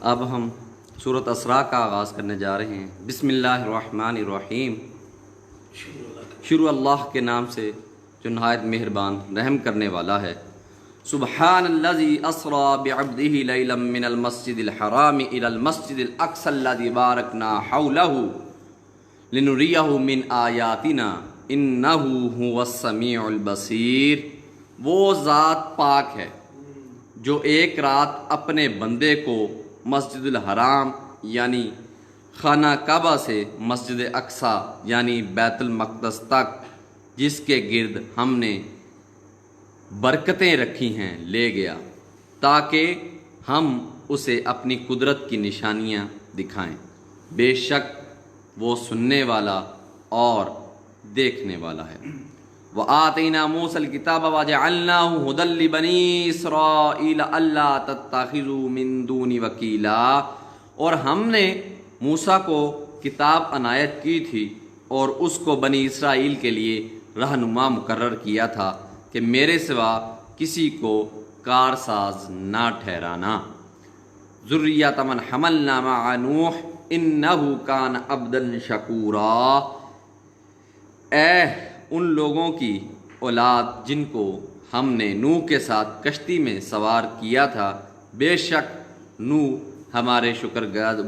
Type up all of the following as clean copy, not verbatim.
اب ہم سورۃ اسراء کا آغاز کرنے جا رہے ہیں۔ بسم اللہ الرحمن الرحیم، شروع اللہ کے نام سے جو نہایت مہربان رحم کرنے والا ہے۔ سبحان الذی اسریٰ بعبدہ لیلا من المسجد الحرام الی المسجد الاقصی الذی بارکنا حولہ لنریہ من آیاتنا انہ هو السمیع البصیر۔ وہ ذات پاک ہے جو ایک رات اپنے بندے کو مسجد الحرام یعنی خانہ کعبہ سے مسجد اقصی یعنی بیت المقدس تک، جس کے گرد ہم نے برکتیں رکھی ہیں، لے گیا تاکہ ہم اسے اپنی قدرت کی نشانیاں دکھائیں۔ بے شک وہ سننے والا اور دیکھنے والا ہے۔ وَآتَيْنَا مُوسَى الْكِتَابَ وَجَعَلْنَاهُ هُدًى لِبَنِي إِسْرَائِيلَ أَلَّا تَتَّخِذُوا مِن دُونِي وَكِيلًا، اور ہم نے موسیٰ کو کتاب عنایت کی تھی اور اس کو بنی اسرائیل کے لیے رہنما مقرر کیا تھا کہ میرے سوا کسی کو کارساز نہ ٹھہرانا۔ ذُرِّيَّةَ مَنْ حَمَلْنَا مَعَ نُوحٍ إِنَّهُ كَانَ عَبْدًا شَكُورًا۔ اے ان لوگوں کی اولاد جن کو ہم نے نوح کے ساتھ کشتی میں سوار کیا تھا، بے شک نوح ہمارے شکر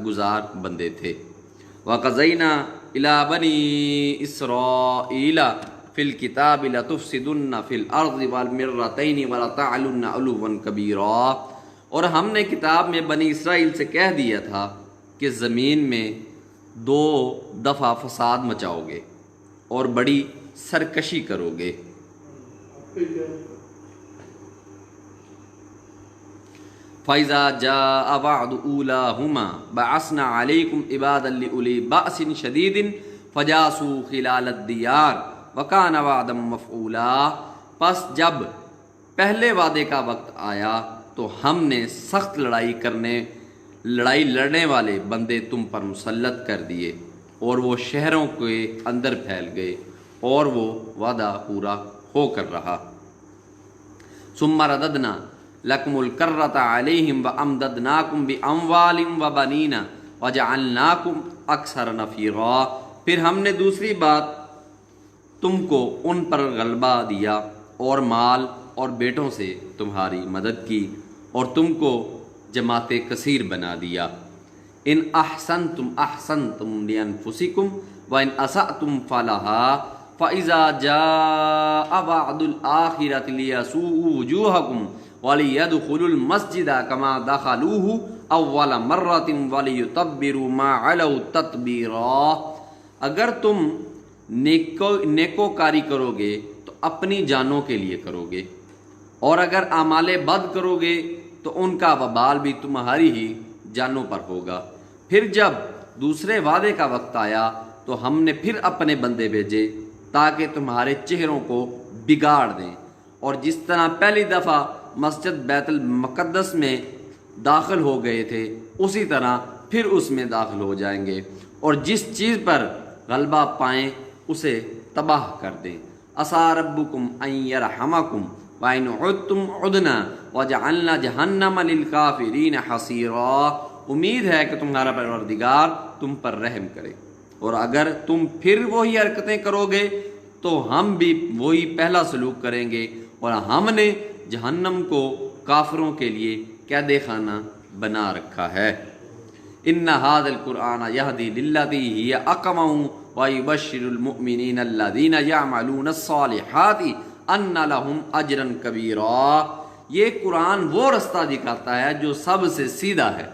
گزار بندے تھے۔ وَقَضَيْنَا إِلَىٰ بَنِي إِسْرَائِيلَ فِي الْكِتَابِ لَتُفْسِدُنَّ فِي الْأَرْضِ وَالْمِرَّتَيْنِ وَلَتَعْلُنَّ عُلُوًّا كَبِيرًا، اور ہم نے کتاب میں بنی اسرائیل سے کہہ دیا تھا کہ زمین میں 2 دفعہ فساد مچاؤ گے اور بڑی سرکشی کرو گے۔ فَإِذَا جَاءَ وَعْدُ أُولَاهُمَا بَعَثْنَا عَلَيْكُمْ عِبَادًا لِأُولِي بَأْسٍ شَدِيدٍ فَجَاسُوا خِلَالَ الدِّيَارِ وَكَانَ وَعْدًا مَفْعُولًا۔ پس جب پہلے وعدے کا وقت آیا تو ہم نے سخت لڑائی لڑنے والے بندے تم پر مسلط کر دیے اور وہ شہروں کے اندر پھیل گئے اور وہ وعدہ پورا ہو کر رہا۔ ثم رددنا لکم الکرۃ علیہم وامددناکم باموال وبنین وجعلناکم اکثر نفیرا، پھر ہم نے دوسری بات تم کو ان پر غلبہ دیا اور مال اور بیٹوں سے تمہاری مدد کی اور تم کو جماعت کثیر بنا دیا۔ ان احسنتم احسنتم لانفسکم وان اسأتم فلہا فَإِذَا جَاءَ وَعْدُ الْآخِرَةِ لِيَسُوءُوا وُجُوهَكُمْ وَلِيَدْخُلُوا الْمَسْجِدَ كَمَا دَخَلُوهُ أَوَّلَ مَرَّةٍ وَلِيُتَبِّرُوا مَا عَلَوْا تَتْبِيرًا۔ اگر تم نیکوکاری کرو گے تو اپنی جانوں کے لیے کرو گے، اور اگر اعمال بد کرو گے تو ان کا وبال بھی تمہاری ہی جانوں پر ہوگا۔ پھر جب دوسرے وعدے کا وقت آیا تو ہم نے پھر اپنے بندے بھیجے تاکہ تمہارے چہروں کو بگاڑ دیں، اور جس طرح پہلی دفعہ مسجد بیت المقدس میں داخل ہو گئے تھے اسی طرح پھر اس میں داخل ہو جائیں گے، اور جس چیز پر غلبہ پائیں اسے تباہ کر دیں۔ عسیٰ ربکم ان یرحمکم وَإِنْ عُدْتُمْ عُدْنَا وَجَعَلْنَا جَهَنَّمَ لِلْكَافِرِينَ حَصِيرًا، امید ہے کہ تمہارا پروردگار تم پر رحم کرے، اور اگر تم پھر وہی حرکتیں کرو گے تو ہم بھی وہی پہلا سلوک کریں گے، اور ہم نے جہنم کو کافروں کے لیے قید خانہ بنا رکھا ہے۔ ان ھذا القرآن یہدی للتی ہی اقوم ویبشر المؤمنین الذین یعملون الصالحات ان لہم اجرا کبیرا۔ یہ قرآن وہ رستہ دکھاتا ہے جو سب سے سیدھا ہے،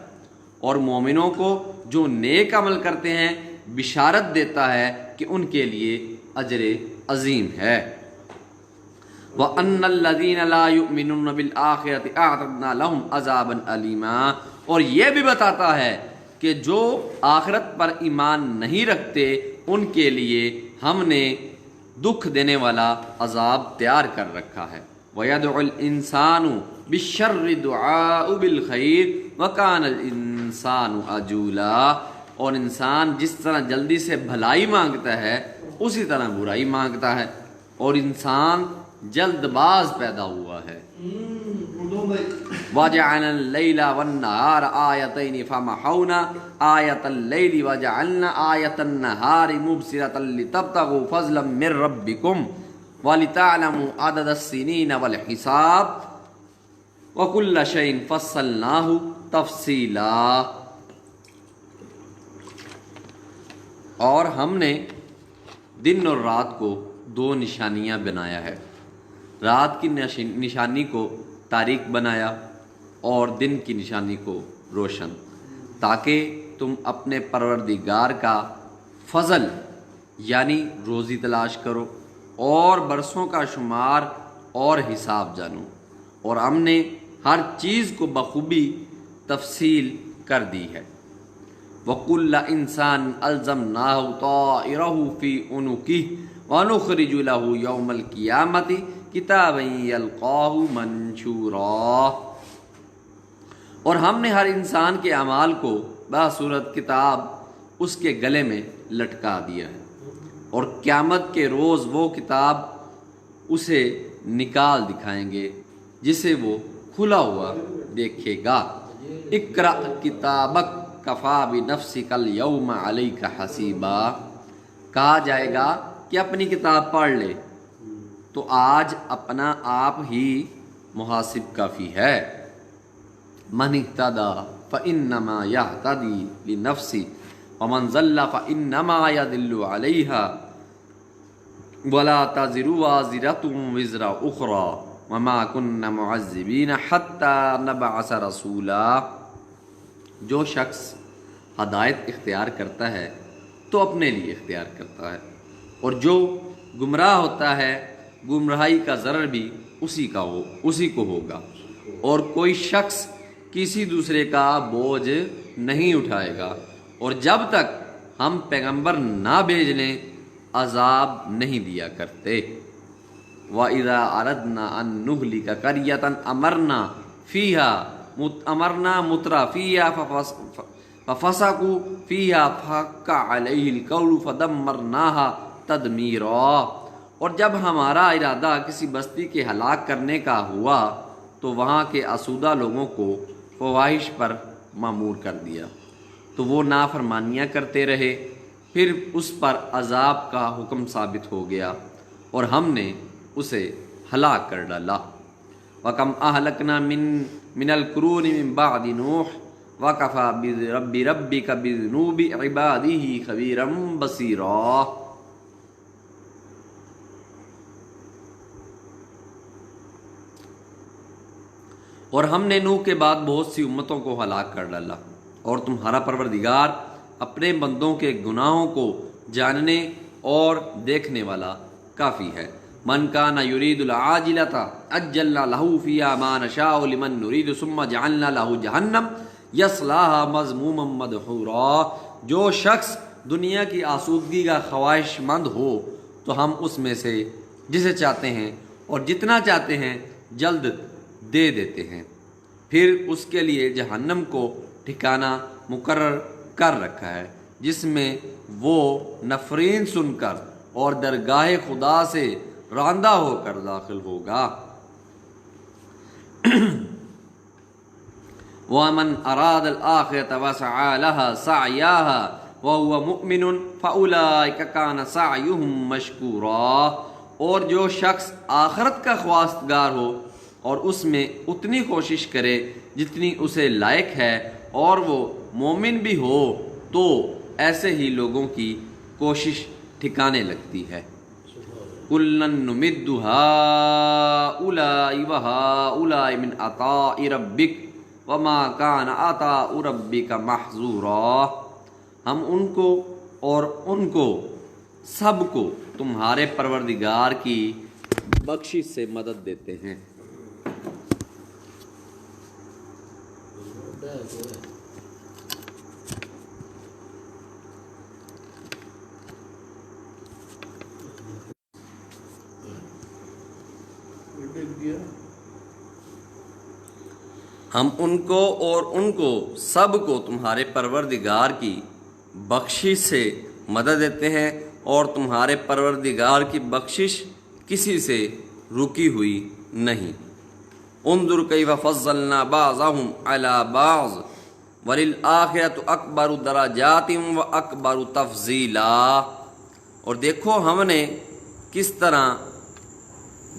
اور مومنوں کو جو نیک عمل کرتے ہیں بشارت دیتا ہے کہ ان کے لیے اجر عظیم ہے۔ وَأَنَّ الَّذِينَ لَا يُؤْمِنُونَ بِالْآخِرَةِ أَعْتَدْنَا لَهُمْ عَذَابًا أَلِيمًا، اور یہ بھی بتاتا ہے کہ جو آخرت پر ایمان نہیں رکھتے ان کے لیے ہم نے دکھ دینے والا عذاب تیار کر رکھا ہے۔ وَيَدْعُ الْإِنسَانُ بِالشَّرِّ دُعَاءُ بِالْخَيْرِ وَكَانَ الْإِنسَانُ عَجُولًا، اور انسان جس طرح جلدی سے بھلائی مانگتا ہے اسی طرح برائی مانگتا ہے، اور انسان جلد باز پیدا ہوا ہے۔ وجعلنا اللیل والنہار آیتین فمحونا آیت اللیل وجعلنا آیت النہار مبصرۃ لتبتغوا فضلا من ربکم ولتعلموا عدد السنین والحساب وکل شیء فصلناہ تفصیلا۔ اور ہم نے دن اور رات کو دو نشانیاں بنایا ہے، رات کی نشانی کو تاریک بنایا اور دن کی نشانی کو روشن، تاکہ تم اپنے پروردگار کا فضل یعنی روزی تلاش کرو اور برسوں کا شمار اور حساب جانو۔ اور ہم نے ہر چیز کو بخوبی تفصیل کر دی ہے۔ وَكُلَّ إِنسَانٍ أَلْزَمْنَاهُ طَائِرَهُ فِي عُنُقِهِ وَنُخْرِجُ لَهُ يَوْمَ الْقِيَامَةِ كِتَابًا يَلْقَاهُ مَنشُورًا۔ اور ہم نے ہر انسان کے اعمال کو بصورت کتاب اس کے گلے میں لٹکا دیا ہے، اور قیامت کے روز وہ کتاب اسے نکال دکھائیں گے جسے وہ کھلا ہوا دیکھے گا۔ اقرأ کتابک کفا بنفسک الیوم علیک حسیبا، کہا جائے گا کہ اپنی کتاب پڑھ لے تو آج اپنا آپ ہی محاسب کافی ہے۔ من اہتدی فانما یہتدی لنفسہ ومن ضل فانما یضل علیہا ولا تزر وازرۃ وزر اخری وما كنا معذبین حتی نبعث رسولا۔ جو شخص ہدایت اختیار کرتا ہے تو اپنے لیے اختیار کرتا ہے، اور جو گمراہ ہوتا ہے گمراہی کا ضرر بھی اسی کو ہوگا، اور کوئی شخص کسی دوسرے کا بوجھ نہیں اٹھائے گا، اور جب تک ہم پیغمبر نہ بھیج لیں عذاب نہیں دیا کرتے۔ وَإِذَا أَرَدْنَا أَن نُهْلِكَ قَرْيَةً أَمَرْنَا مُتْرَفِيهَا فَفَسَقُوا فِيهَا فَحَقَّ عَلَيْهِ الْقَوْلُ فَدَمَّرْنَاهَا تَدْمِيرًا۔ اور جب ہمارا ارادہ کسی بستی کے ہلاک کرنے کا ہوا تو وہاں کے آسودہ لوگوں کو فواحش پر مامور کر دیا، تو وہ نافرمانیاں کرتے رہے، پھر اس پر عذاب کا حکم ثابت ہو گیا اور ہم نے اسے ہلاک کر ڈالا۔ وَكَمْ أَهْلَكْنَا مِنَ الْقُرُونِ مِن بَعْدِ نُوحٍ وَكَفَىٰ بِرَبِّكَ بِذُنُوبِ عِبَادِهِ خَبِيرًا بَصِيرًا۔ اور ہم نے نوح کے بعد بہت سی امتوں کو ہلاک کر ڈالا، اور تمہارا پروردگار اپنے بندوں کے گناہوں کو جاننے اور دیکھنے والا کافی ہے۔ من کان یرید العاجلۃ عجلنا له فیہا ما نشاء لمن نرید ثم جعلنا له جہنم یصلاها مذموما مدحورا۔ جو شخص دنیا کی آسودگی کا خواہش مند ہو تو ہم اس میں سے جسے چاہتے ہیں اور جتنا چاہتے ہیں جلد دے دیتے ہیں، پھر اس کے لیے جہنم کو ٹھکانہ مقرر کر رکھا ہے جس میں وہ نفرین سن کر اور درگاہ خدا سے راندہ ہو کر داخل ہوگا۔ وَمَنْ أَرَادَ الْآخِرَةَ وَسَعَىٰ لَهَا سَعْيَاهَا وَهُوَ مُؤْمِنٌ فَأُولَٰئِكَ كَانَ سَعْيُهُمْ مَشْكُورًا۔ اور جو شخص آخرت کا خواستگار ہو اور اس میں اتنی کوشش کرے جتنی اسے لائق ہے اور وہ مومن بھی ہو تو ایسے ہی لوگوں کی کوشش ٹھکانے لگتی ہے۔ کُلًّا نُمِدُّ هَٰؤُلَاءِ وَهَٰؤُلَاءِ مِنْ عَطَاءِ رَبِّكَ وَمَا كَانَ عَطَاءُ رَبِّكَ مَحْظُورًا۔ ہم ان کو اور ان کو سب کو تمہارے پروردگار کی بخشش سے مدد دیتے ہیں۔ ہم ان کو اور ان کو سب کو تمہارے پروردگار کی بخشش سے مدد دیتے ہیں، اور تمہارے پروردگار کی بخشش کسی سے رکی ہوئی نہیں۔ انظر کیف فضلنا بعضهم علی بعض وللآخرۃ اکبر درجات واکبر تفضیلا۔ اور دیکھو ہم نے کس طرح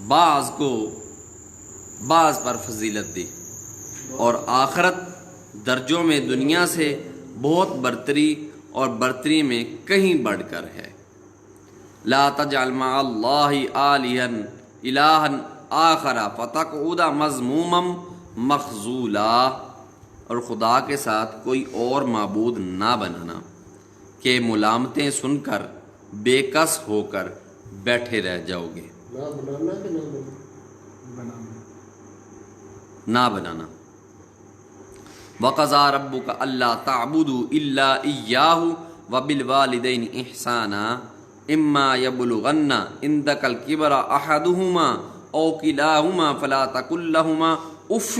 بعض کو بعض پر فضیلت دی، اور آخرت درجوں میں دنیا سے بہت برتری اور برتری میں کہیں بڑھ کر ہے۔ لا تجعل مع اللہ الہا آخر فتقعد مذموما مخذولا، اور خدا کے ساتھ کوئی اور معبود نہ بنانا کہ ملامتیں سن کر بے کس ہو کر بیٹھے رہ جاؤ گے۔ نہ بنانا۔ وَقَضَىٰ رَبُّكَ أَلَّا تَعْبُدُوا إِلَّا إِيَّاهُ وَبِالْوَالِدَيْنِ إِحْسَانًا إِمَّا يَبْلُغَنَّ عِندَكَ الْكِبَرَ أَحَدُهُمَا أَوْ كِلَاهُمَا فَلَا تَقُل لَّهُمَا أُفٍّ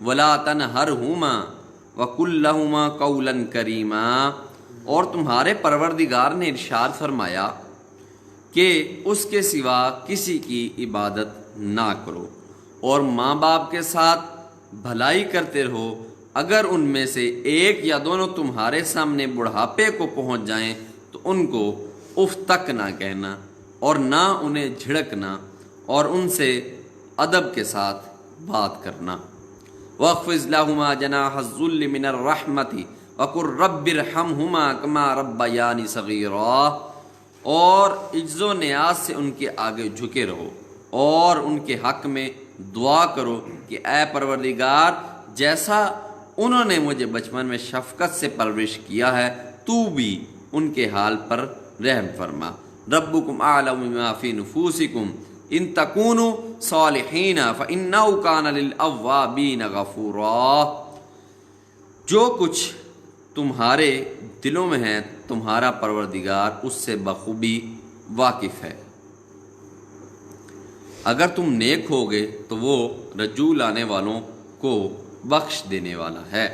وَلَا تَنْهَرْهُمَا وَقُل لَّهُمَا قَوْلًا كَرِيمًا۔ اور تمہارے پروردگار نے ارشاد فرمایا کہ اس کے سوا کسی کی عبادت نہ کرو، اور ماں باپ کے ساتھ بھلائی کرتے رہو، اگر ان میں سے ایک یا دونوں تمہارے سامنے بڑھاپے کو پہنچ جائیں تو ان کو اف تک نہ کہنا اور نہ انہیں جھڑکنا، اور ان سے ادب کے ساتھ بات کرنا۔ وَاخْفِضْ لَهُمَا جَنَاحَ الذُّلِّ مِنَ الرَّحْمَةِ وَقُلْ رَبِّ ارْحَمْهُمَا كَمَا رَبَّيَانِي صَغِيرًا، اور عجز و نیاز سے ان کے آگے جھکے رہو اور ان کے حق میں دعا کرو کہ اے پروردگار، جیسا انہوں نے مجھے بچپن میں شفقت سے پرورش کیا ہے تو بھی ان کے حال پر رحم فرما۔ ربکم اعلم بما فی نفوسکم ان تکونوا صالحین فانہ کان للاوابین غفورا۔ جو کچھ تمہارے دلوں میں ہے تمہارا پروردگار اس سے بخوبی واقف ہے۔ اگر تم نیک ہوگے تو وہ رجوع لانے والوں کو بخش دینے والا ہے۔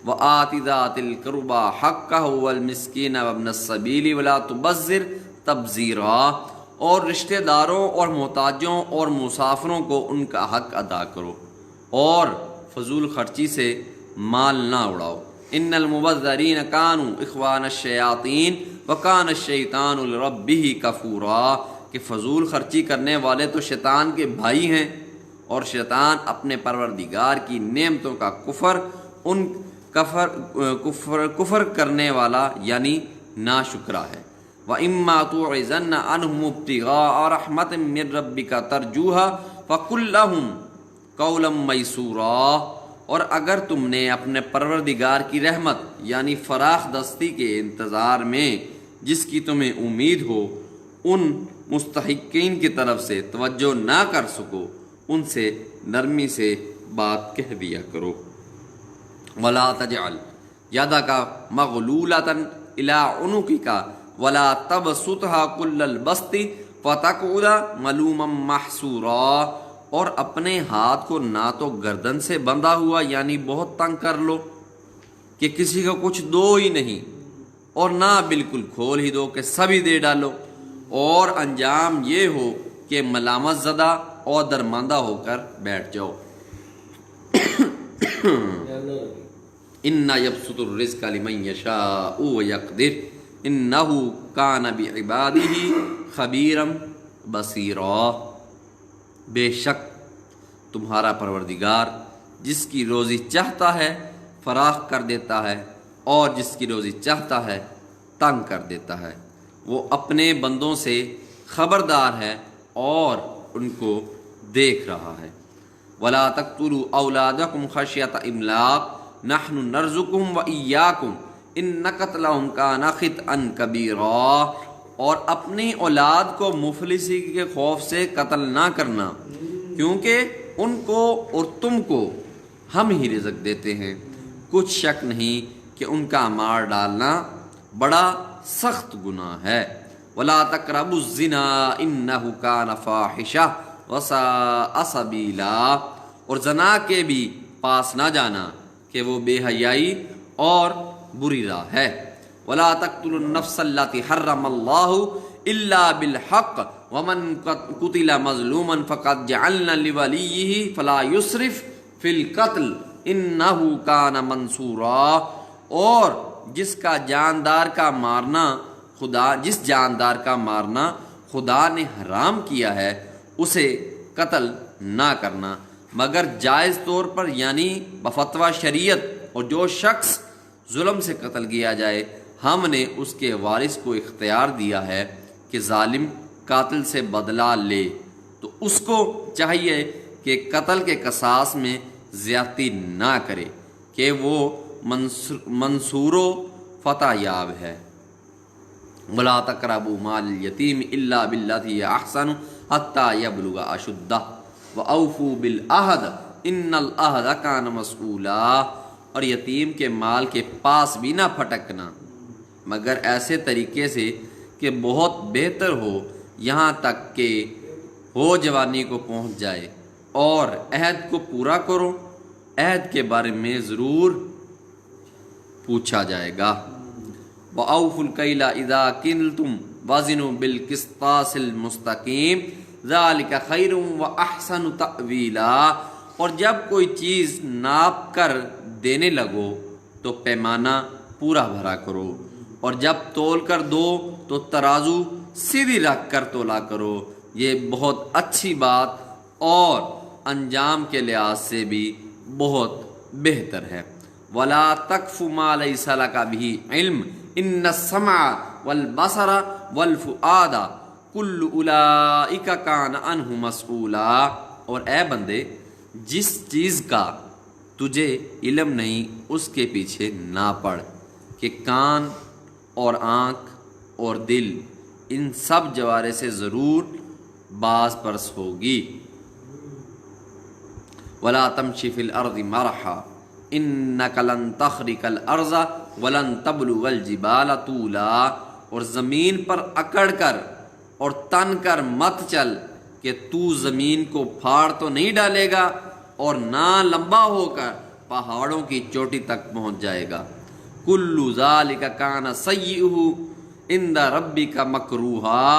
وَآتِ ذَاتِ الْقُرْبَىٰ حَقَّهُ وَالْمِسْكِينَ وَابْنَ السَّبِيلِ وَلَا تُبَذِّرْ تَبْذِيرًا، اور رشتہ داروں اور محتاجوں اور مسافروں کو ان کا حق ادا کرو اور فضول خرچی سے مال نہ اڑاؤ۔ ان المبذرین کانوا اخوان الشیاطین وکان الشیطان لربہ کفورا، کہ فضول خرچی کرنے والے تو شیطان کے بھائی ہیں، اور شیطان اپنے پروردگار کی نعمتوں کا کفر کرنے والا یعنی ناشکرا ہے۔ وَإِمَّا تُعْرِضَنَّ عَنْهُمُ ابْتِغَاءَ رَحْمَةٍ مِّن رَّبِّكَ تَرْجُوهَا فَقُل لَّهُمْ قَوْلًا مَّيْسُورًا، اور اگر تم نے اپنے پروردگار کی رحمت یعنی فراخ دستی کے انتظار میں جس کی تمہیں امید ہو ان مستحقین کی طرف سے توجہ نہ کر سکو، ان سے نرمی سے بات کہہ دیا کرو۔ وَلَا تَجْعَلْ يَدَكَ مَغْلُولَةً إِلَىٰ عُنُقِكَ وَلَا تَبْسُطْهَا كُلَّ الْبَسْطِ فَتَقْعُدَ مَلُومًا مَّحْسُورًا، اور اپنے ہاتھ کو نہ تو گردن سے بندھا ہوا یعنی بہت تنگ کر لو کہ کسی کو کچھ دو ہی نہیں، اور نہ بالکل کھول ہی دو کہ سبھی دے ڈالو، اور انجام یہ ہو کہ ملامت زدہ اور درماندہ ہو کر بیٹھ جاؤ۔ اِنَّ يَبْسُطُ الرِّزْقَ لِمَن يَشَاءُ وَيَقْدِرُ إِنَّهُ كَانَ بِعِبَادِهِ خَبِيرًا بَصِيرًا۔ بے شک تمہارا پروردگار جس کی روزی چاہتا ہے فراخ کر دیتا ہے، اور جس کی روزی چاہتا ہے تنگ کر دیتا ہے۔ وہ اپنے بندوں سے خبردار ہے اور ان کو دیکھ رہا ہے۔ وَلَا تَقْتُلُوا أَوْلَادَكُمْ خَشْيَةَ إِمْلَاقٍ نَحْنُ نَرْزُقُهُمْ وَإِيَّاكُمْ إِنَّ قَتْلَهُمْ كَانَ خِطْئًا كَبِيرًا، اور اپنی اولاد کو مفلسی کے خوف سے قتل نہ کرنا، کیونکہ ان کو اور تم کو ہم ہی رزق دیتے ہیں، کچھ شک نہیں کہ ان کا مار ڈالنا بڑا سخت گناہ ہے۔ وَلَا تَقْرَبُوا الزِّنَا إِنَّهُ كَانَ فَاحِشَةً وَسَاءَ سَبِيلًا، اور زنا کے بھی پاس نہ جانا کہ وہ بے حیائی اور بری راہ ہے۔ وَلَا تَقْتُلُوا النَّفْسَ الَّتِي حَرَّمَ اللَّهُ الا بالحق ومن قتل مظلوما فقد جعلنا لوليه فلا يسرف فی القتل انہ کان منصورا، اور جس جاندار کا مارنا خدا نے حرام کیا ہے اسے قتل نہ کرنا مگر جائز طور پر، یعنی بفتویٰ شریعت، اور جو شخص ظلم سے قتل کیا جائے ہم نے اس کے وارث کو اختیار دیا ہے کہ ظالم قاتل سے بدلہ لے، تو اس کو چاہیے کہ قتل کے قصاص میں زیادتی نہ کرے کہ وہ منصور و فتح یاب ہے۔ وَلَا تَقْرَبُوا مَالَ الْيَتِيمِ إِلَّا بِالَّتِي هِيَ أَحْسَنُ حَتَّى يَبْلُغَ أَشُدَّهُ وَأَوْفُوا بِالْعَهْدِ إِنَّ الْعَهْدَ كَانَ مَسْئُولًا، اور یتیم کے مال کے پاس بھی نہ پھٹکنا مگر ایسے طریقے سے کہ بہت بہتر ہو، یہاں تک کہ ہو جوانی کو پہنچ جائے، اور عہد کو پورا کرو، عہد کے بارے میں ضرور پوچھا جائے گا۔ وَأَوْفُوا الْكَيْلَ إِذَا كِلْتُمْ وَزِنُوا بِالْقِسْطَاسِ الْمُسْتَقِيمِ ذَلِكَ خَيْرٌ وَأَحْسَنُ تَأْوِيلًا، اور جب کوئی چیز ناپ کر دینے لگو تو پیمانہ پورا بھرا کرو، اور جب تول کر دو تو ترازو سیدھی رکھ کر تولا کرو، یہ بہت اچھی بات اور انجام کے لحاظ سے بھی بہت بہتر ہے۔ وَلَا تَقْفُ مَا لَيْسَ لَكَ بِهِ عِلْمٌ إِنَّ السَّمْعَ وَالْبَصَرَ وَالْفُؤَادَ كُلُّ أُولَئِكَ كَانَ عَنْهُ مَسْئُولًا، اور اے بندے جس چیز کا تجھے علم نہیں اس کے پیچھے نہ پڑ کہ کان اور آنکھ اور دل ان سب جوارے سے ضرور باز پرس ہوگی۔ وَلَا تَمْشِ فِي الْأَرْضِ مَرَحًا إِنَّكَ لَن تَخْرِقَ الْأَرْضَ وَلَن تَبْلُغَ الْجِبَالَ طُولًا، اور زمین پر اکڑ کر اور تن کر مت چل کہ تو زمین کو پھاڑ تو نہیں ڈالے گا اور نہ لمبا ہو کر پہاڑوں کی چوٹی تک پہنچ جائے گا۔ کُلُّ ذَلِكَ كَانَ سَيِّئُهُ عِندَ رَبِّكَ مَكْرُوهًا،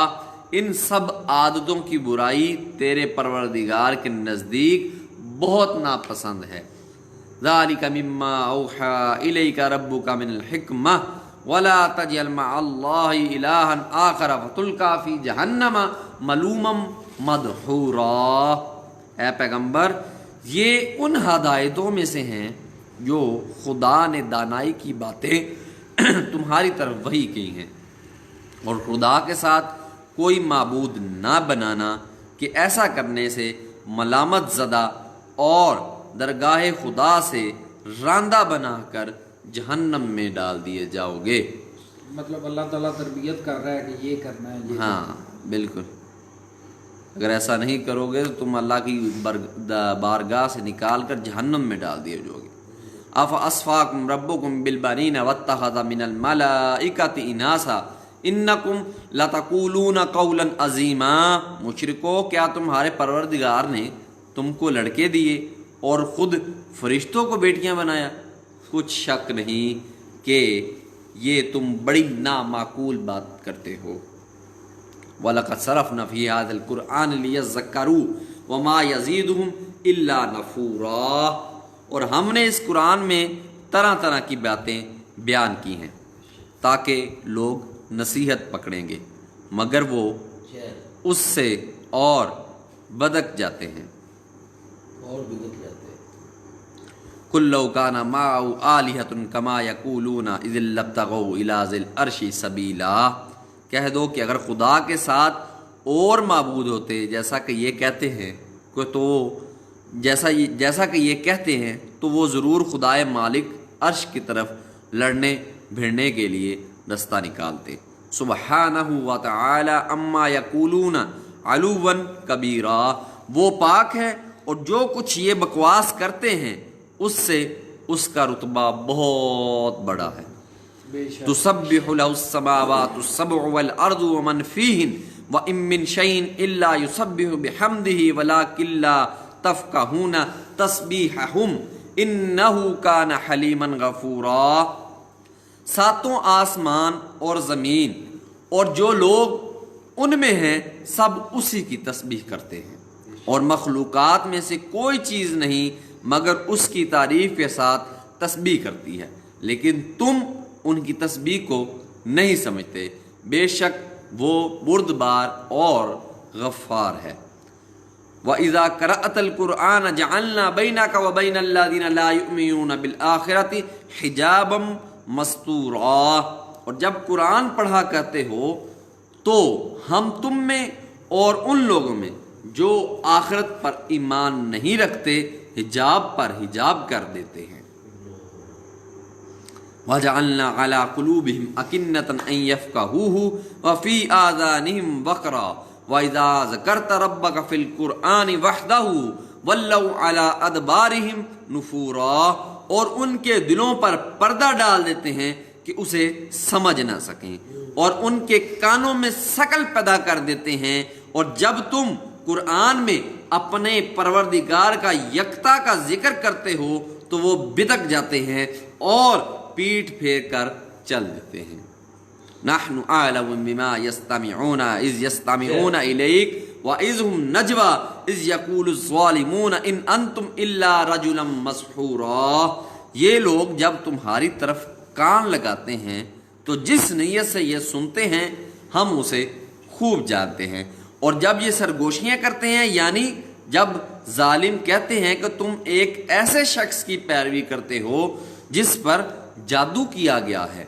ان سب عادتوں کی برائی تیرے پروردگار کے نزدیک بہت ناپسند ہے۔ ذَلِكَ مِمَّا أَوْحَى إِلَيْكَ رَبُّكَ مِنَ الْحِكْمَةِ وَلَا تَجْعَلْ مَعَ اللَّهِ إِلَٰهًا آخَرَ فَتُلْقَىٰ فِي جَهَنَّمَ مَلُومًا مَدْحُورًا، اے پیغمبر یہ ان ہدایتوں میں سے ہیں جو خدا نے دانائی کی باتیں تمہاری طرف وحی کی ہیں، اور خدا کے ساتھ کوئی معبود نہ بنانا کہ ایسا کرنے سے ملامت زدہ اور درگاہ خدا سے راندہ بنا کر جہنم میں ڈال دیے جاؤ گے۔ مطلب اللہ تعالیٰ تربیت کر رہا ہے کہ یہ کرنا ہے، یہ ہاں بالکل، اگر ایسا نہیں کرو گے تو تم اللہ کی بارگاہ سے نکال کر جہنم میں ڈال دیے جاؤ گے۔ اَفَأَصْفَاكُمْ رَبُّكُمْ بِالْبَنِينَ وَاتَّخَذَ مِنَ الْمَلَائِكَةِ إِنَاثًا إِنَّكُمْ لَتَقُولُونَ قَوْلًا عَظِيمًا، مشرکو کیا تمہارے پروردگار نے تم کو لڑکے دیے اور خود فرشتوں کو بیٹیاں بنایا؟ کچھ شک نہیں کہ یہ تم بڑی نامعقول بات کرتے ہو۔ وَلَقَدْ صَرَفْنَا فِي هَذَا الْقُرْآنِ لِيَذَّكَّرُوا وَمَا يَزِيدُهُمْ إِلَّا نُفُورًا، اور ہم نے اس قرآن میں طرح طرح کی باتیں بیان کی ہیں تاکہ لوگ نصیحت پکڑیں گے، مگر وہ اس سے اور بدک جاتے ہیں۔ قُل لَّوْ كَانَ مَعَهُ آلِهَةٌ كَمَا يَقُولُونَ إِذٍ لَّابْتَغَوْا إِلَىٰ ذِي الْعَرْشِ سَبِيلًا، کہہ دو کہ اگر خدا کے ساتھ اور معبود ہوتے جیسا کہ یہ کہتے ہیں جیسا کہ یہ کہتے ہیں تو وہ ضرور خدائے مالک عرش کی طرف لڑنے بھیڑنے کے لیے رستہ نکالتے۔ سبحانہ وتعالی اما یقولون علوا کبیرا، وہ پاک ہے اور جو کچھ یہ بکواس کرتے ہیں اس سے اس کا رتبہ بہت بڑا ہے۔ تسبح له السماوات السبع والارض ومن فیہن وَإِن مِّن شَيْءٍ إِلَّا يُسَبِّحُ بِحَمْدِهِ وَلَٰكِن لَّا تَفْقَهُونَ تَسْبِيحَهُمْ إِنَّهُ كَانَ حَلِيمًا غَفُورًا، ساتوں آسمان اور زمین اور جو لوگ ان میں ہیں سب اسی کی تسبیح کرتے ہیں، اور مخلوقات میں سے کوئی چیز نہیں مگر اس کی تعریف کے ساتھ تسبیح کرتی ہے، لیکن تم ان کی تسبیح کو نہیں سمجھتے، بے شک وہ بردبار اور غفار ہے۔ وَإِذَا قَرَأْتَ الْقُرْآنَ جَعَلْنَا بَيْنَكَ وَبَيْنَ الَّذِينَ لَا يُؤْمِنُونَ بِالْآخِرَةِ حِجَابًا مَسْتُورًا، اور جب قرآن پڑھا کرتے ہو تو ہم تم میں اور ان لوگوں میں جو آخرت پر ایمان نہیں رکھتے حجاب پر حجاب کر دیتے ہیں۔ وَجَعَلْنَا عَلَىٰ قُلُوبِهِمْ أَكِنَّةً أَن يَفْقَهُوهُ وَفِي آذَانِهِمْ وَقْرًا وَإِذَا ذَكَرْتَ رَبَّكَ فِي الْقُرْآنِ وَحْدَهُ وَلَّوْا عَلَىٰ أَدْبَارِهِمْ نُفُورًا، اور ان کے دلوں پر پردہ ڈال دیتے ہیں کہ اسے سمجھ نہ سکیں، اور ان کے کانوں میں ثقل پیدا کر دیتے ہیں، اور جب تم قرآن میں اپنے پروردگار کا یکتا کا ذکر کرتے ہو تو وہ بدک جاتے ہیں اور پیٹھ پھیر کر چل دیتے ہیں۔ نحن اعلم بما يستمعون اذ يستمعون اليك واذ هم نجوى اذ يقول الظالمون ان انتم الا رجلا مسحورا، یہ لوگ جب تمہاری طرف کان لگاتے ہیں تو جس نیت سے یہ سنتے ہیں ہم اسے خوب جانتے ہیں، اور جب یہ سرگوشیاں کرتے ہیں یعنی جب ظالم کہتے ہیں کہ تم ایک ایسے شخص کی پیروی کرتے ہو جس پر جادو کیا گیا ہے،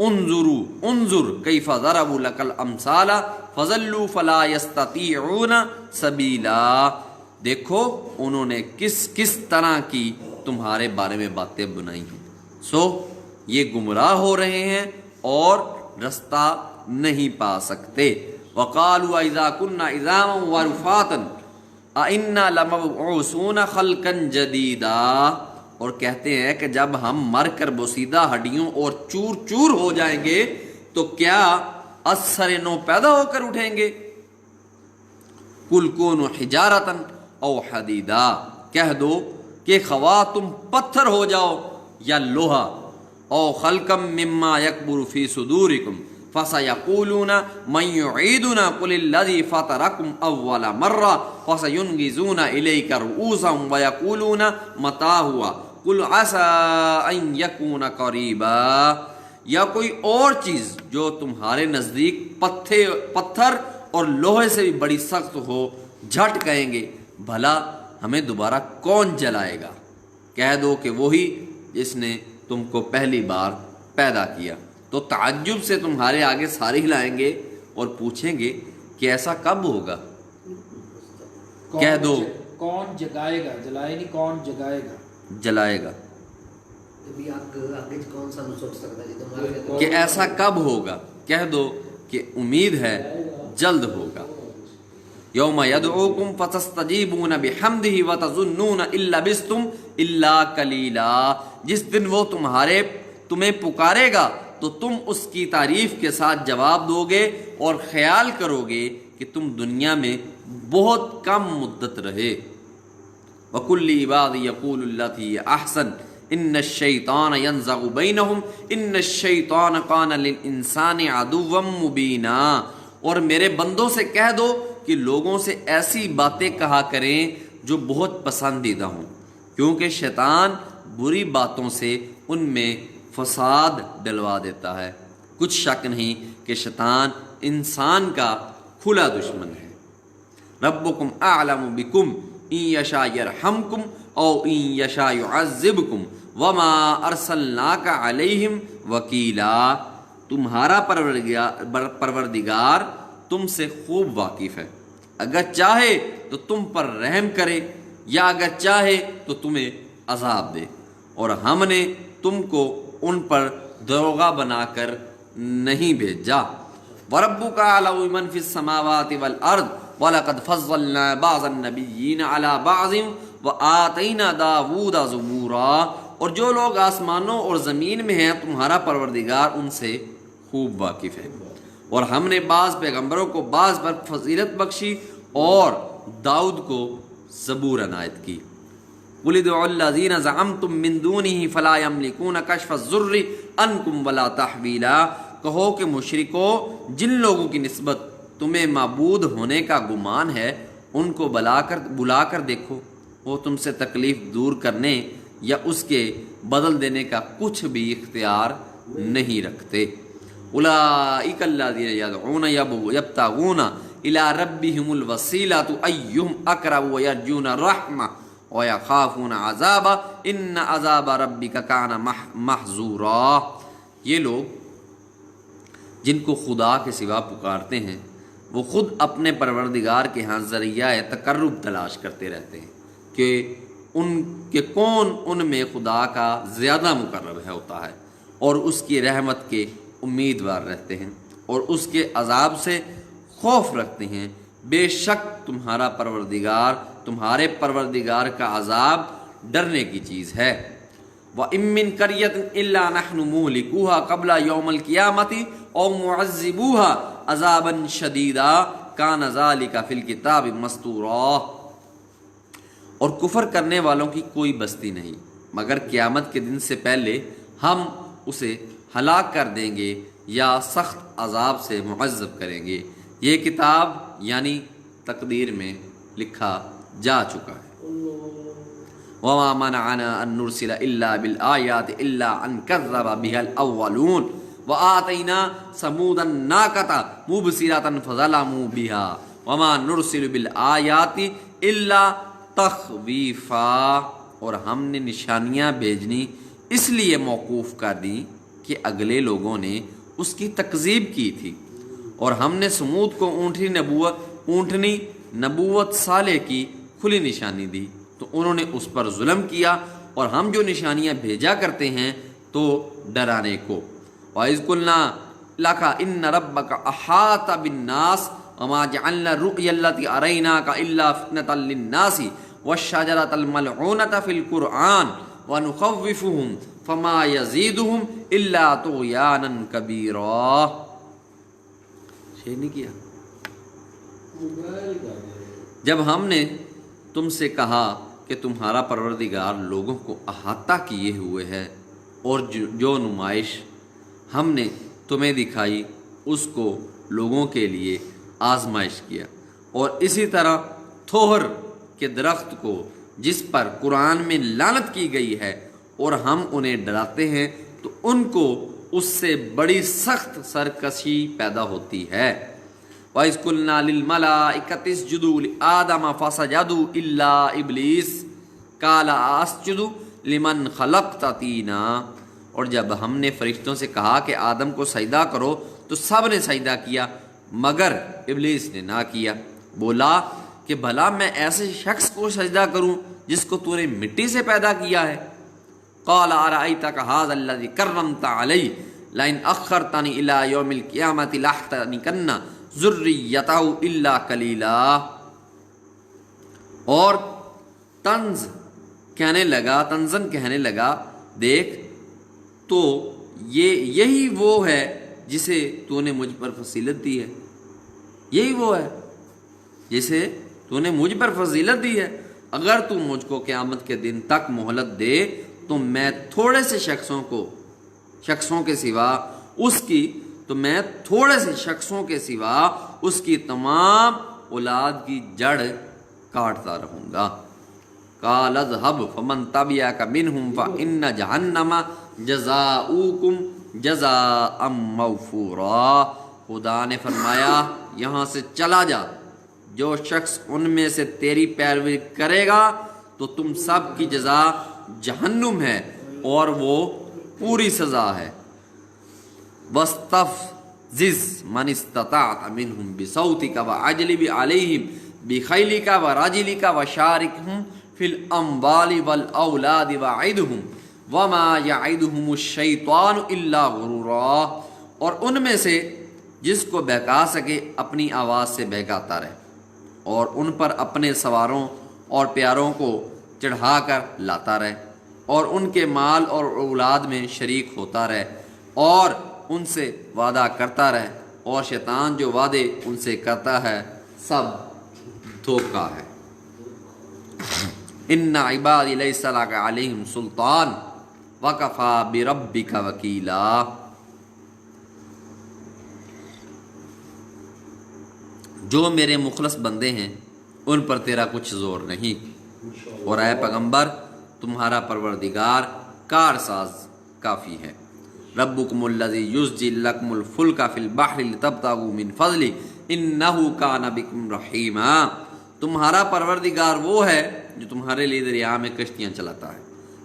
انظر کیف ضربوا لک الامثال فضلوا فلا یستطیعون سبیلا، دیکھو انہوں نے کس طرح کی تمہارے بارے میں باتیں بنائی ہیں، سو یہ گمراہ ہو رہے ہیں اور رستہ نہیں پا سکتے۔ وقالوا اذا كنا عظاما ورفاتا ائنا لمبعوثون خلقا جديدا، اور کہتے ہیں کہ جب ہم مر کر بوسیدہ ہڈیوں اور چور چور ہو جائیں گے تو کیا از سر نو پیدا ہو کر اٹھیں گے؟ قل کونوا حجارۃ او حدیدا، کہہ دو کہ خواہ تم پتھر ہو جاؤ یا لوہا، او خلقا مما یکبر فی صدورکم فسیقولون من یعیدنا قل الذی فطرکم اول مرہ فسینغضون الیک رؤوسہم ویقولون متى ہوا قل عسى ان یکون قریبا، یا کوئی اور چیز جو تمہارے نزدیک پتھر اور لوہے سے بھی بڑی سخت ہو، جھٹ کہیں گے بھلا ہمیں دوبارہ کون جلائے گا؟ کہہ دو کہ وہی جس نے تم کو پہلی بار پیدا کیا، تو تعجب سے تمہارے آگے ساری ہلائیں گے اور پوچھیں گے کہ ایسا کب ہوگا؟ کہہ دو کون جگائے گا، جلائے نہیں کون جگائے گا، جلائے گا کہ ایسا کب ہوگا، کہہ دو کہ امید ہے جلد ہوگا۔ یوم یدعوکم فتستجیبون بحمدہ وتظنون ان لبثتم الا قلیلا، جس دن وہ تمہیں پکارے گا تو تم اس کی تعریف کے ساتھ جواب دو گے اور خیال کرو گے کہ تم دنیا میں بہت کم مدت رہے۔ وَقُلْ لِعِبَادِي يَقُولُ الَّتِي هِيَ أَحْسَنُ إِنَّ الشَّيْطَانَ يَنزَغُ بَيْنَهُمْ إِنَّ الشَّيْطَانَ كَانَ لِلْإِنسَانِ عَدُوًّا مُبِينًا، اور میرے بندوں سے کہہ دو کہ لوگوں سے ایسی باتیں کہا کریں جو بہت پسندیدہ ہوں، کیونکہ شیطان بری باتوں سے ان میں فساد ڈلوا دیتا ہے، کچھ شک نہیں کہ شیطان انسان کا کھلا دشمن ہے۔ ربکم اعلم بکم ان یشاء یرحمکم او ان یشاء یعذبکم وما ارسلناک علیہم وکیلا، تمہارا پروردگار تم سے خوب واقف ہے، اگر چاہے تو تم پر رحم کرے یا اگر چاہے تو تمہیں عذاب دے، اور ہم نے تم کو ان پر دروغہ بنا کر نہیں بھیجا۔ وَرَبُّكَ أَعْلَمُ بِمَنْ فِي السَّمَاوَاتِ وَالْأَرْضِ وَلَقَدْ فَضَّلْنَا بَعْضَ النَّبِيِّينَ عَلَى بَعْضٍ وَآتَيْنَا دَاوُودَ زَبُورًا، اور جو لوگ آسمانوں اور زمین میں ہیں تمہارا پروردگار ان سے خوب واقف ہے، اور ہم نے بعض پیغمبروں کو بعض پر فضیلت بخشی اور داؤد کو زبور عنایت کی۔ قُلِ ادْعُوا الَّذِينَ زَعَمْتُم مِّن دُونِهِ فَلَا يَمْلِكُونَ كَشْفَ الضُّرِّ عَنكُمْ وَلَا تَحْوِيلًا، کہو کہ مشرکو جن لوگوں کی نسبت تمہیں معبود ہونے کا گمان ہے ان کو بلا کر دیکھو، وہ تم سے تکلیف دور کرنے یا اس کے بدل دینے کا کچھ بھی اختیار نہیں رکھتے۔ اولئک الذین یدعون یبتغون الی ربہم الوسیلۃ ایہم اقرب ویرجون رحمہ ویخافون عذابہ ان عذاب ربک کان محذورا۔ یہ لوگ جن کو خدا کے سوا پکارتے ہیں وہ خود اپنے پروردگار کے ہاں ذریعہ تقرب تلاش کرتے رہتے ہیں کہ کون ان میں خدا کا زیادہ مقرب ہوتا ہے، اور اس کی رحمت کے امیدوار رہتے ہیں اور اس کے عذاب سے خوف رکھتے ہیں۔ بے شک تمہارے پروردگار کا عذاب ڈرنے کی چیز ہے۔ وَإِن مِّن قَرْيَةٍ إِلَّا نَحْنُ مُهْلِكُوهَا قَبْلَ يَوْمِ الْقِيَامَةِ أَوْ مُعَذِّبُوهَا عَذَابًا شَدِيدًا كَانَ ذَلِكَ فِي الْكِتَابِ مَسْطُورًا۔ اور کفر کرنے والوں کی کوئی بستی نہیں مگر قیامت کے دن سے پہلے ہم اسے ہلاک کر دیں گے یا سخت عذاب سے معذب کریں گے، یہ کتاب یعنی تقدیر میں لکھا جا چکا ہے۔ وَمَا مَنَعَنَا أَن نُرْسِلَ إِلَّا بِالْآيَاتِ إِلَّا أَن كَذَّبَ بِهَا الْأَوَّلُونَ وَآتَيْنَا ثَمُودَ النَّاقَةَ مُبْصِرَةً فَظَلَمُوا بِهَا وَمَا نُرْسِلُ بِالْآيَاتِ إِلَّا تَخْوِيفًا۔ اور ہم نے نشانیاں بھیجنی اس لیے موقوف کر دیں کہ اگلے لوگوں نے اس کی تکذیب کی تھی، اور ہم نے سمود کو اونٹنی نبوت صالح کی کھلی نشانی دی تو انہوں نے اس پر ظلم کیا، اور ہم جو نشانیاں بھیجا کرتے ہیں تو ڈرانے کو۔ وَإِذْ قُلْنَا لَكَ إِنَّ رَبَّكَ أَحَاطَ بِالنَّاسِ وَمَا جَعَلْنَا الرُّؤْيَا الَّتِي أَرَيْنَاكَ إِلَّا فِتْنَةً لِلنَّاسِ وَالشَّجَرَةَ الْمَلْعُونَةَ فِي الْقُرْآنِ وَنُخَوِّفُهُمْ فَمَا يَزِيدُهُمْ إِلَّا طُغْيَانًا كَبِيرًا۔ شیئر نہیں کیا؟ جب ہم نے تم سے کہا کہ تمہارا پروردگار لوگوں کو احاطہ کیے ہوئے ہے، اور جو نمائش ہم نے تمہیں دکھائی اس کو لوگوں کے لیے آزمائش کیا، اور اسی طرح تھوہر کے درخت کو جس پر قرآن میں لعنت کی گئی ہے اور ہم انہیں ڈراتے ہیں تو ان کو اس سے بڑی سخت سرکشی پیدا ہوتی ہے۔ وَإِذْ قُلْنَا لِلْمَلَائِكَةِ اسْجُدُوا لِآدَمَ فَسَجَدُوا إِلَّا إِبْلِيسَ قَالَ أَسْجُدُ لِمَنْ خَلَقْتَ طِينًا۔ اور جب ہم نے فرشتوں سے کہا کہ آدم کو سجدہ کرو تو سب نے سجدہ کیا مگر ابلیس نے نہ کیا، بولا کہ بھلا میں ایسے شخص کو سجدہ کروں جس کو تو نے مٹی سے پیدا کیا ہے۔ قال ارأيتك هذا الذي كرمت علي لئن اخرتني الى يوم القيامة لاحتنكن ذريته الا قليلا۔ اور تنزن کہنے لگا دیکھ تو یہی وہ ہے جسے تو نے مجھ پر فضیلت دی ہے، یہی وہ ہے جسے تو نے مجھ پر فضیلت دی ہے، اگر تو مجھ کو قیامت کے دن تک مہلت دے تو میں تھوڑے سے شخصوں کے سوا اس کی تمام اولاد کی جڑ کاٹتا رہوں گا۔ قال اذهب فمن تبعك منهم فإن جہنم جزاؤكم جزاء موفورا۔ خدا نے فرمایا یہاں سے چلا جا، جو شخص ان میں سے تیری پیروی کرے گا تو تم سب کی جزا جہنم ہے اور وہ پوری سزا ہے۔ وَاسْتَفْزِزْ مَنِ اسْتَطَعْتَ مِنْهُمْ بِصَوْتِكَ وَأَجْلِبْ عَلَيْهِمْ بِخَيْلِكَ وَرَجِلِكَ وَشَارِكْهُمْ فِي الْأَمْوَالِ وَالْأَوْلَادِ وَعِدْهُمْ وَمَا يَعِدُهُمُ الشَّيْطَانُ إِلَّا غُرُورًا۔ اور ان میں سے جس کو بہکا سکے اپنی آواز سے بہکاتا رہے، اور ان پر اپنے سواروں اور پیاروں کو چڑھا کر لاتا رہے، اور ان کے مال اور اولاد میں شریک ہوتا رہے، اور ان سے وعدہ کرتا رہے، اور شیطان جو وعدے ان سے کرتا ہے سب دھوکہ ہے۔ ان عبادی لیس لک علیہم سلطان وکفی بربک وکیلا۔ جو میرے مخلص بندے ہیں ان پر تیرا کچھ زور نہیں، اور اے پیغمبر تمہارا پروردگار کارساز کافی ہے۔ ربکم الذی یزجی لکم الفلک فی البحر لتبتغوا من فضلہ انہ کان بکم رحیما، تمہارا پروردگار وہ ہے جو تمہارے لیے دریا میں کشتیاں چلاتا ہے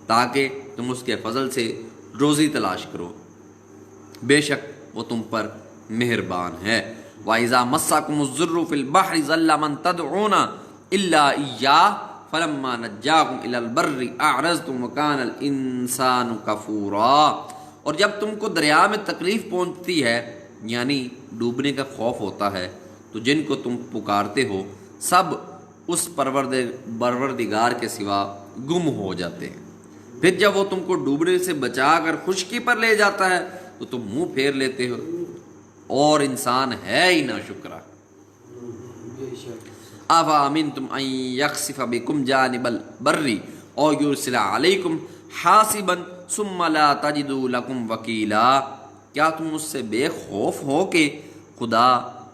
تاکہ تم اس کے فضل سے روزی تلاش کرو، بے شک وہ تم پر مہربان ہے۔ وَإِذَا مَسَّكُمُ الضُّرُّ فِي الْبَحْرِ ضَلَّ مَن تَدْعُونَ إِلَّا إِيَّاهُ فَلَمَّا نَجَّاكُمْ إِلَى الْبَرِّ أَعْرَضْتُمْ وَكَانَ الْإِنسَانُ كَفُورًا، اور جب تم کو دریا میں تکلیف پہنچتی ہے یعنی ڈوبنے کا خوف ہوتا ہے تو جن کو تم پکارتے ہو سب اس پروردگار کے سوا گم ہو جاتے ہیں، پھر جب وہ تم کو ڈوبنے سے بچا کر خشکی پر لے جاتا ہے تو تم منہ پھیر لیتے ہو، اور انسان ہے ہی نہ شکرا۔ أَفَأَمِنْتُمْ أَنْ يَخْسِفَ بِكُمْ جَانِبَ الْبَرِّ أَوْ يُرْسِلَ عَلَيْكُمْ حَاصِبًا ثُمَّ لَا تَجِدُوا لَكُمْ وَكِيلًا، کیا تم اس سے بے خوف ہو کہ خدا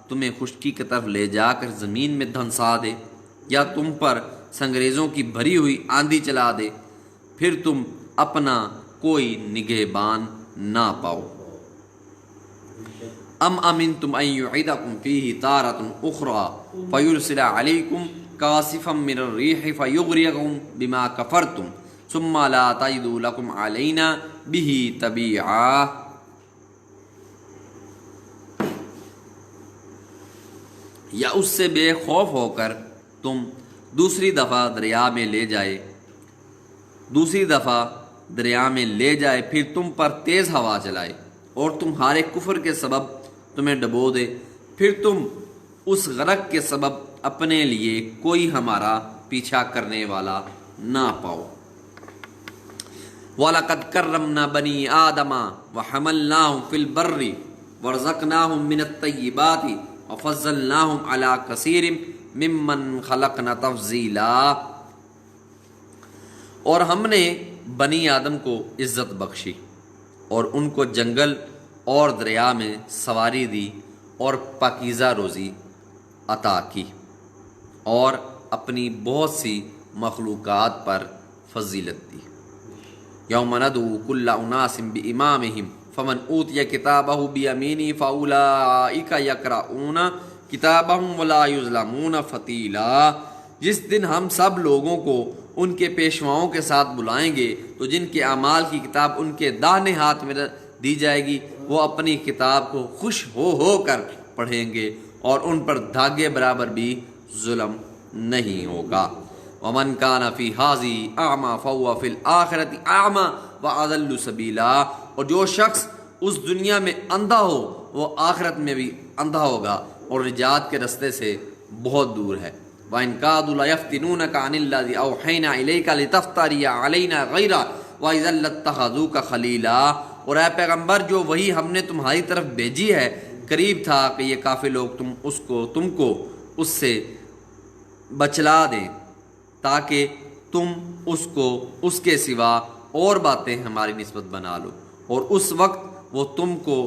تمہیں خشکی کی طرف لے جا کر زمین میں دھنسا دے، یا تم پر سنگریزوں کی بھری ہوئی آندھی چلا دے، پھر تم اپنا کوئی نگہبان نہ پاؤ۔ ام امنتم ان یعیدکم فیہ تارۃ اخری فیرسل علیکم کاسفا من الریح فیغرقکم بما کفرتم ثم لا تجدوا لکم علینا بہ تبیعا۔ یا اس سے بے خوف ہو کر تم دوسری دفعہ دریا میں لے جائے پھر تم پر تیز ہوا چلائے اور تمہارے کفر کے سبب تمہیں ڈبو دے، پھر تم اس غرق کے سبب اپنے لیے کوئی ہمارا پیچھا کرنے والا نہ پاؤ۔ وَلَقَدْ كَرَّمْنَا بَنِي آدَمَ وَحَمَلْنَاهُمْ فِي الْبَرِّ وَرَزَقْنَاهُمْ مِنَ الطَّيِّبَاتِ وَفَضَّلْنَاهُمْ عَلَى كَثِيرٍ مِّمَّنْ خَلَقْنَا تَفْضِيلًا، اور ہم نے بنی آدم کو عزت بخشی اور ان کو جنگل اور دریا میں سواری دی اور پاکیزہ روزی عطا کی، اور اپنی بہت سی مخلوقات پر فضیلت دی۔ یوم ندعو کل اناس بامامہم فمن اوتی کتابہ بیمینہ فاولئک یقرؤون کتابہم ولا یظلمون فتیلا، جس دن ہم سب لوگوں کو ان کے پیشواؤں کے ساتھ بلائیں گے تو جن کے اعمال کی کتاب ان کے داہنے ہاتھ میں دی جائے گی وہ اپنی کتاب کو خوش ہو کر پڑھیں گے اور ان پر دھاگے برابر بھی ظلم نہیں ہوگا۔ ومن کان فی ھذہ اعمی فہو فی الآخرۃ اعمی واضل سبیلا، اور جو شخص اس دنیا میں اندھا ہو وہ آخرت میں بھی اندھا ہوگا اور نجات کے رستے سے بہت دور ہے۔ وَإِن كَادُوا لَيَفْتِنُونَكَ عَنِ الَّذِي أَوْحَيْنَا إِلَيْكَ لِتَفْتَرِيَ عَلَيْنَا غَيْرَهُ وَإِذًا لَّاتَّخَذُوكَ خَلِيلًا، اور اے پیغمبر جو وہی ہم نے تمہاری طرف بھیجی ہے قریب تھا کہ یہ کافر لوگ تم کو اس سے بچلا دیں تاکہ تم اس کو اس کے سوا اور باتیں ہماری نسبت بنا لو، اور اس وقت وہ تم کو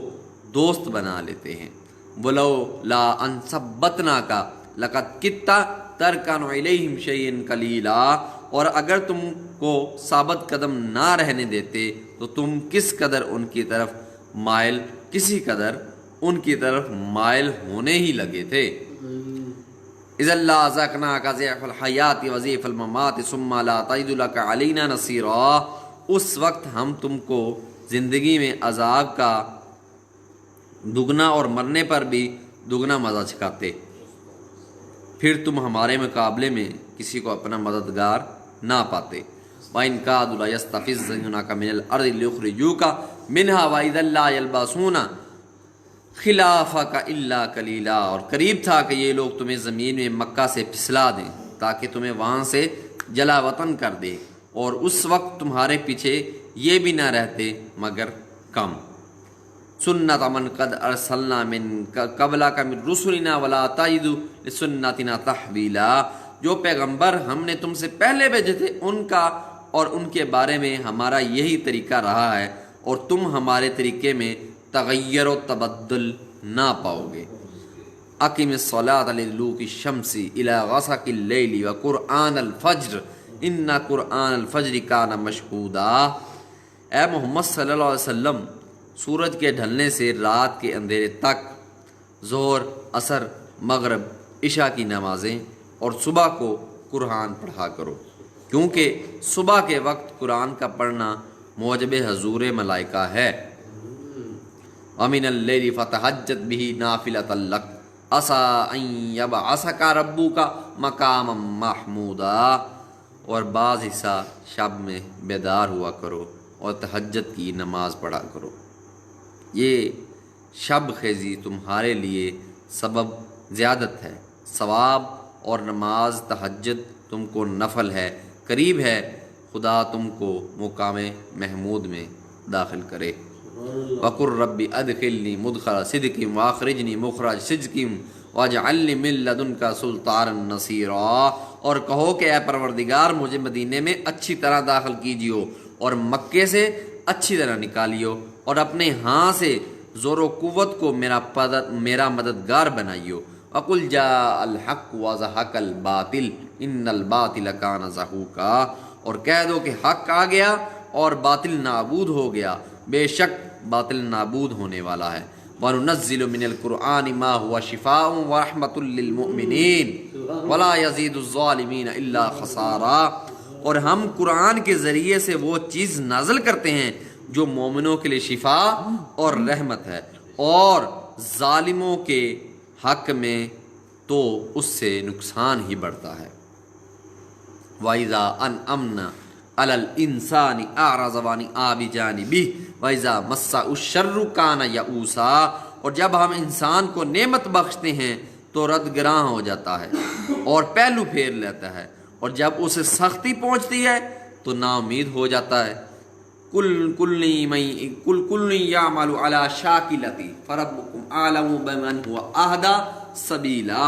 دوست بنا لیتے ہیں۔ وَلَوْ لَا أَن ثَبَّتْنَاكَ لَقَدْ كِدتَّ تَرْكَنُ إِلَيْهِمْ شَيْئًا قَلِيلًا، اور اگر تم کو ثابت قدم نہ رہنے دیتے تو تم کسی قدر ان کی طرف مائل ہونے ہی لگے تھے۔ اذا لأذقناك ضعف الحیات وضعف الممات ثم لا تجد لك علینا نصیرا، اس وقت ہم تم کو زندگی میں عذاب کا دگنا اور مرنے پر بھی دگنا مزہ چکھاتے، پھر تم ہمارے مقابلے میں کسی کو اپنا مددگار نہ پاتے۔ وَإِن كَادُوا لَيَسْتَفِزُّونَكَ مِنَ الْأَرْضِ لِيُخْرِجُوكَ مِنْهَا وَإِذًا لَّا يَلْبَثُونَ خِلَافَكَ إِلَّا قَلِيلًا، اور قریب تھا کہ یہ لوگ تمہیں زمین میں مکہ سے پھسلا دیں تاکہ تمہیں وہاں سے جلا وطن کر دے، اور اس وقت تمہارے پیچھے یہ بھی نہ رہتے مگر کم۔ سنت من قد ارسلنا من قبلک من رسلنا ولا تجد لسنتنا تحویلا، جو پیغمبر ہم نے تم سے پہلے بھیجے تھے ان کا اور ان کے بارے میں ہمارا یہی طریقہ رہا ہے، اور تم ہمارے طریقے میں تغیر و تبدل نہ پاؤ گے۔ اقم الصلاۃ لدلوک الشمس الی غسق اللیل وقرآن الفجر ان قرآن الفجر کان مشہودا۔ اے محمد صلی اللہ علیہ وسلم، سورج کے ڈھلنے سے رات کے اندھیرے تک ظہر، عصر، مغرب، عشاء کی نمازیں اور صبح کو قرآن پڑھا کرو، کیونکہ صبح کے وقت قرآن کا پڑھنا موجب حضور ملائکہ ہے۔ وَمِنَ اللَّيْلِ فَتَہَجَّدْ بِهِ نَافِلَةً لَكَ عَسَىٰ أَن يَبْعَثَكَ رَبُّكَ مَقَامًا مَحْمُودًا، اور بعض حصہ شب میں بیدار ہوا کرو اور تہجد کی نماز پڑھا کرو، یہ شب خیزی تمہارے لیے سبب زیادت ہے، ثواب اور نماز تہجد تم کو نفل ہے، قریب ہے خدا تم کو مقام محمود میں داخل کرے۔ وَقُلْ رَبِّ أَدْخِلْنِي مُدْخَلَ صِدْقٍ وَأَخْرِجْنِي مُخْرَجَ صِدْقٍ وَاجْعَلْنِي مِن لَّدُنكَ سُلْطَانًا نَصِيرًا، اور کہو کہ اے پروردگار مجھے مدینے میں اچھی طرح داخل کیجیو اور مکے سے اچھی طرح نکالیو، اور اپنے ہاں سے زور و قوت کو میرا مددگار بنائیو۔ وَقُلْ جَاءَ الْحَقُّ وَزَهَقَ الْبَاطِلُ إِنَّ الْبَاطِلَ كَانَ زَهُوقًا، اور کہہ دو کہ حق آ گیا اور باطل نابود ہو گیا، بے شک باطل نابود ہونے والا ہے۔ وَنُنَزِّلُ مِنَ الْقُرْآنِ مَا هُوَ شِفَاءٌ وَرَحْمَةٌ لِّلْمُؤْمِنِينَ وَلَا يَزِيدُ الظَّالِمِينَ إِلَّا خَسَارًا، اور ہم قرآن کے ذریعے سے وہ چیز نازل کرتے ہیں جو مومنوں کے لیے شفا اور رحمت ہے، اور ظالموں کے حق میں تو اس سے نقصان ہی بڑھتا ہے۔ وَإِذَا أَنْعَمْنَا عَلَى الْإِنسَانِ أَعْرَضَ وَنَأَىٰ بِجَانِبِهِ وَإِذَا مَسَّهُ الشَّرُّ كَانَ يَئُوسًا، اور جب ہم انسان کو نعمت بخشتے ہیں تو رد گراں ہو جاتا ہے اور پہلو پھیر لیتا ہے، اور جب اسے سختی پہنچتی ہے تو نا امید ہو جاتا ہے۔ کل یعمل علی شاکلتی فربکم اعلم بمن هو اہدی سبیلا،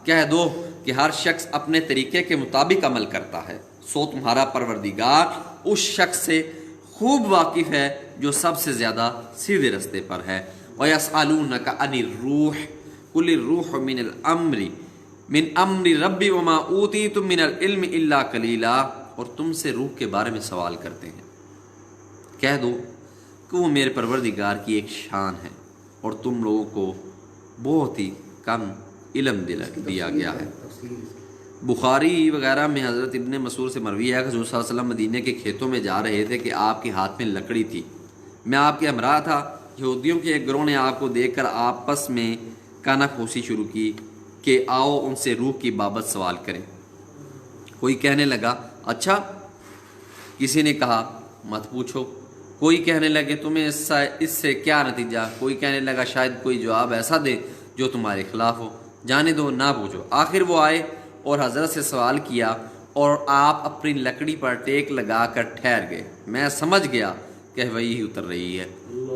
کہہ دو کہ ہر شخص اپنے طریقے کے مطابق عمل کرتا ہے، سو تمہارا پروردگار اس شخص سے خوب واقف ہے جو سب سے زیادہ سیدھے رستے پر ہے۔ وَيَسْأَلُونَكَ عَنِ الرُّوحِ قُلِ الرُّوحُ مِنْ أَمْرِ رَبِّي وَمَا أُوتِيتُم مِّنَ الْعِلْمِ إِلَّا قَلِيلًا، اور تم سے روح کے بارے میں سوال کرتے ہیں، کہہ دو کہ وہ میرے پروردگار کی ایک شان ہے اور تم لوگوں کو بہت ہی کم علم دیا گیا ہے۔ بخاری وغیرہ میں حضرت ابن مسعود سے مروی ہے کہ حضور صلی اللہ علیہ وسلم مدینے کے کھیتوں میں جا رہے تھے کہ آپ کے ہاتھ میں لکڑی تھی، میں آپ کے ہمراہ تھا، یہودیوں کے ایک گروہ نے آپ کو دیکھ کر آپس میں کانا پھوسی شروع کی کہ آؤ ان سے روح کی بابت سوال کریں۔ کوئی کہنے لگا اچھا، کسی نے کہا مت پوچھو، کوئی کہنے لگے تمہیں اس سے کیا نتیجہ، کوئی کہنے لگا شاید کوئی جواب ایسا دے جو تمہارے خلاف ہو، جانے دو نہ پوچھو۔ آخر وہ آئے اور حضرت سے سوال کیا اور آپ اپنی لکڑی پر ٹیک لگا کر ٹھہر گئے، میں سمجھ گیا کہ وہی اتر رہی ہے،